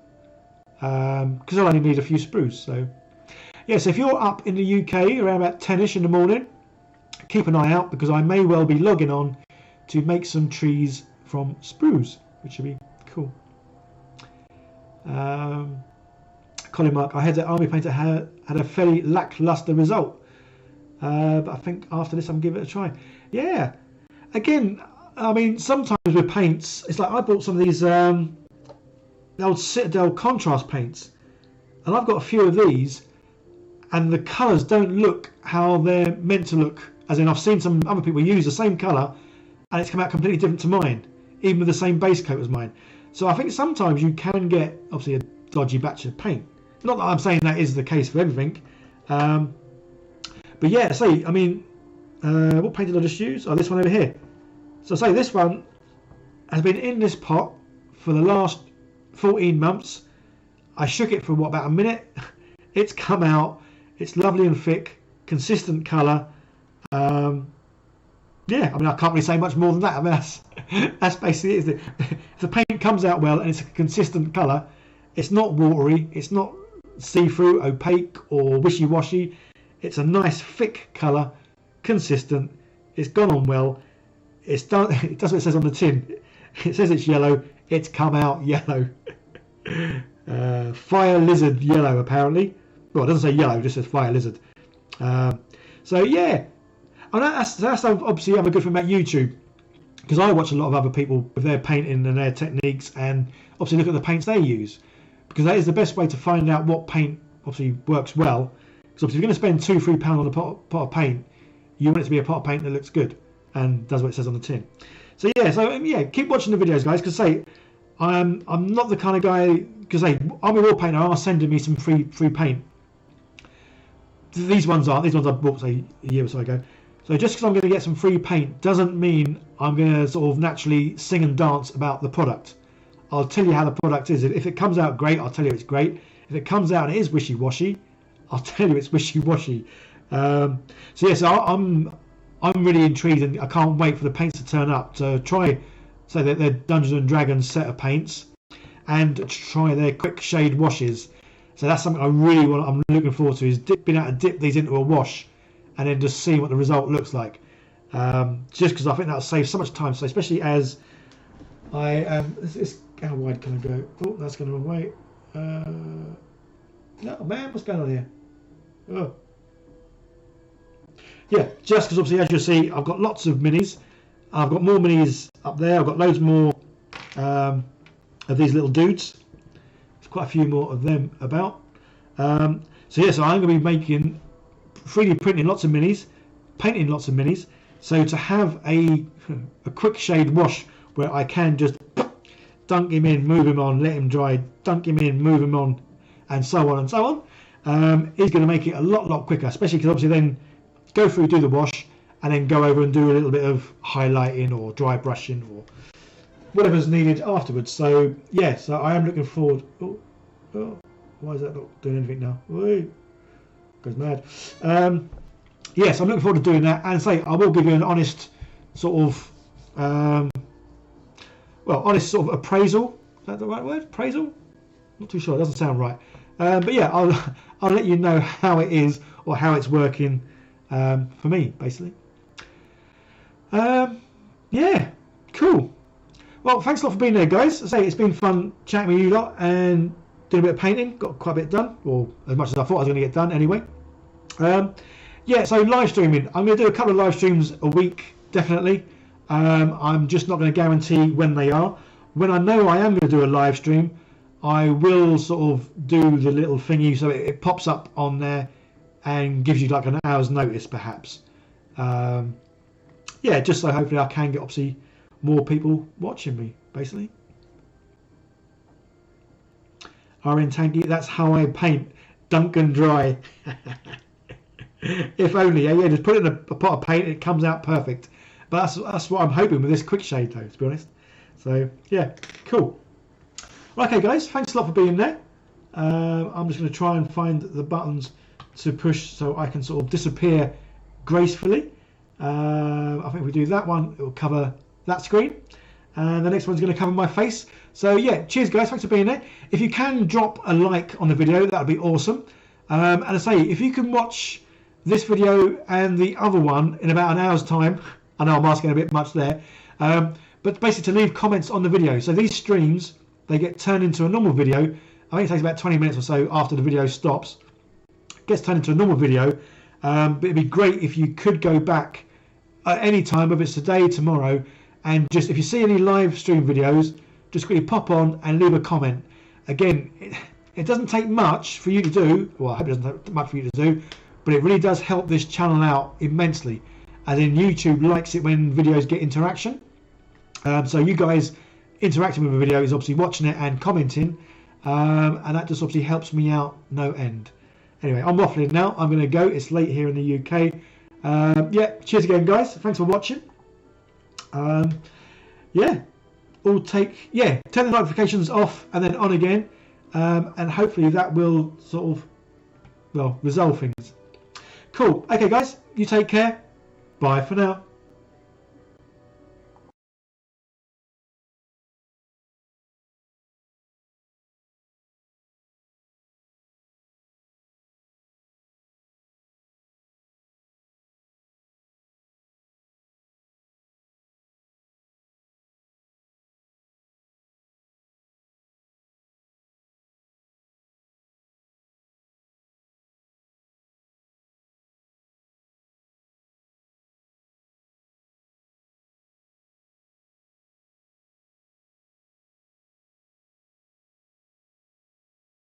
because I'll only need a few sprues. So yeah, so if you're up in the UK around about 10ish in the morning, keep an eye out, because I may well be logging on to make some trees from sprues, which would be cool. Colin Mark, I heard that Army Painter had a fairly lackluster result, but I think after this I'm going to give it a try. Yeah, again, I mean, sometimes with paints, it's like I bought some of these the old Citadel contrast paints, and I've got a few of these, and the colours don't look how they're meant to look. As in, I've seen some other people use the same colour and it's come out completely different to mine, even with the same base coat as mine. So I think sometimes you can get, obviously, a dodgy batch of paint. Not that I'm saying that is the case for everything. But yeah, I mean, what paint did I just use? Oh, this one over here. So this one has been in this pot for the last 14 months. I shook it for, about a minute. It's come out. It's lovely and thick, consistent colour. Yeah, I mean, I can't really say much more than that. I mean, that's basically it. If the paint comes out well and it's a consistent colour, it's not watery, it's not see-through, opaque or wishy-washy. It's a nice thick colour, consistent. It's gone on well. It's done. It does what it says on the tin. It says it's yellow. It's come out yellow. Fire lizard yellow, apparently. Well, it doesn't say yellow, it just says fire lizard. So yeah. And that's obviously a good thing about YouTube, because I watch a lot of other people with their painting and their techniques, and obviously look at the paints they use, because that is the best way to find out what paint obviously works well. Because obviously if you're going to spend £2-3 on a pot of paint, you want it to be a pot of paint that looks good and does what it says on the tin. So yeah, keep watching the videos, guys, because I'm not the kind of guy, because Army Warpainter are sending me some free paint. These ones I bought a year or so ago. So just because I'm going to get some free paint doesn't mean I'm going to sort of naturally sing and dance about the product. I'll tell you how the product is. If it comes out great, I'll tell you it's great. If it comes out and it is wishy-washy, I'll tell you it's wishy-washy. So yes, I'm really intrigued, and I can't wait for the paints to turn up to try, say, their Dungeons and Dragons set of paints, and to try their quick shade washes. So that's something I really want. I'm looking forward to, is being able to dip these into a wash and then just seeing what the result looks like. Just because I think that'll save so much time. So especially as how wide can I go? Oh, that's going the wrong way. No, man, what's going on here? Oh, yeah, just because obviously, as you'll see, I've got lots of minis. I've got more minis up there. I've got loads more of these little dudes. There's quite a few more of them about. So yeah, so I'm going to be making 3D printing lots of minis, painting lots of minis. So to have a quick shade wash where I can just dunk him in, move him on, let him dry, dunk him in, move him on, and so on and so on, is going to make it a lot quicker, especially because obviously then go through, do the wash, and then go over and do a little bit of highlighting or dry brushing or whatever's needed afterwards. So yeah, so I am looking forward. Oh, why is that not doing anything now? Wait, goes mad. Yes, I'm looking forward to doing that, and say I will give you an honest sort of, honest sort of appraisal. Is that the right word? Appraisal? Not too sure. It doesn't sound right. But yeah, I'll let you know how it is or how it's working for me, basically. Yeah, cool. Well, thanks a lot for being there, guys. I say it's been fun chatting with you lot and doing a bit of painting. Got quite a bit done, or as much as I thought I was going to get done anyway. Yeah, so live streaming. I'm going to do a couple of live streams a week, definitely. I'm just not going to guarantee when they are. When I know I am going to do a live stream, I will sort of do the little thingy so it pops up on there and gives you like an hour's notice, perhaps. Yeah, just so hopefully I can get obviously more people watching me, basically. RN Tanky, that's how I paint. Dunk and dry. If only, yeah, just put it in a pot of paint, it comes out perfect. But that's what I'm hoping with this quick shade, though, to be honest. So yeah, cool. Okay, guys, thanks a lot for being there. I'm just going to try and find the buttons to push so I can sort of disappear gracefully. I think if we do that one, it will cover that screen, and the next one's going to cover my face. So yeah, cheers, guys. Thanks for being there. If you can drop a like on the video, that would be awesome. And I say, if you can watch this video and the other one in about an hour's time, I know I'm asking a bit much there, but basically to leave comments on the video. So these streams, they get turned into a normal video. I think it takes about 20 minutes or so after the video stops. It gets turned into a normal video, but it'd be great if you could go back at any time, whether it's today, tomorrow, and just if you see any live stream videos, just quickly pop on and leave a comment. Again, it doesn't take much for you to do, well, I hope it doesn't take much for you to do, but it really does help this channel out immensely. And then YouTube likes it when videos get interaction. So you guys interacting with the video is obviously watching it and commenting, and that just obviously helps me out no end. Anyway, I'm waffling now. I'm going to go. It's late here in the UK. Yeah, cheers again, guys. Thanks for watching. Yeah, turn the notifications off and then on again, and hopefully that will sort of, well, resolve things. Cool. Okay, guys, you take care. Bye for now.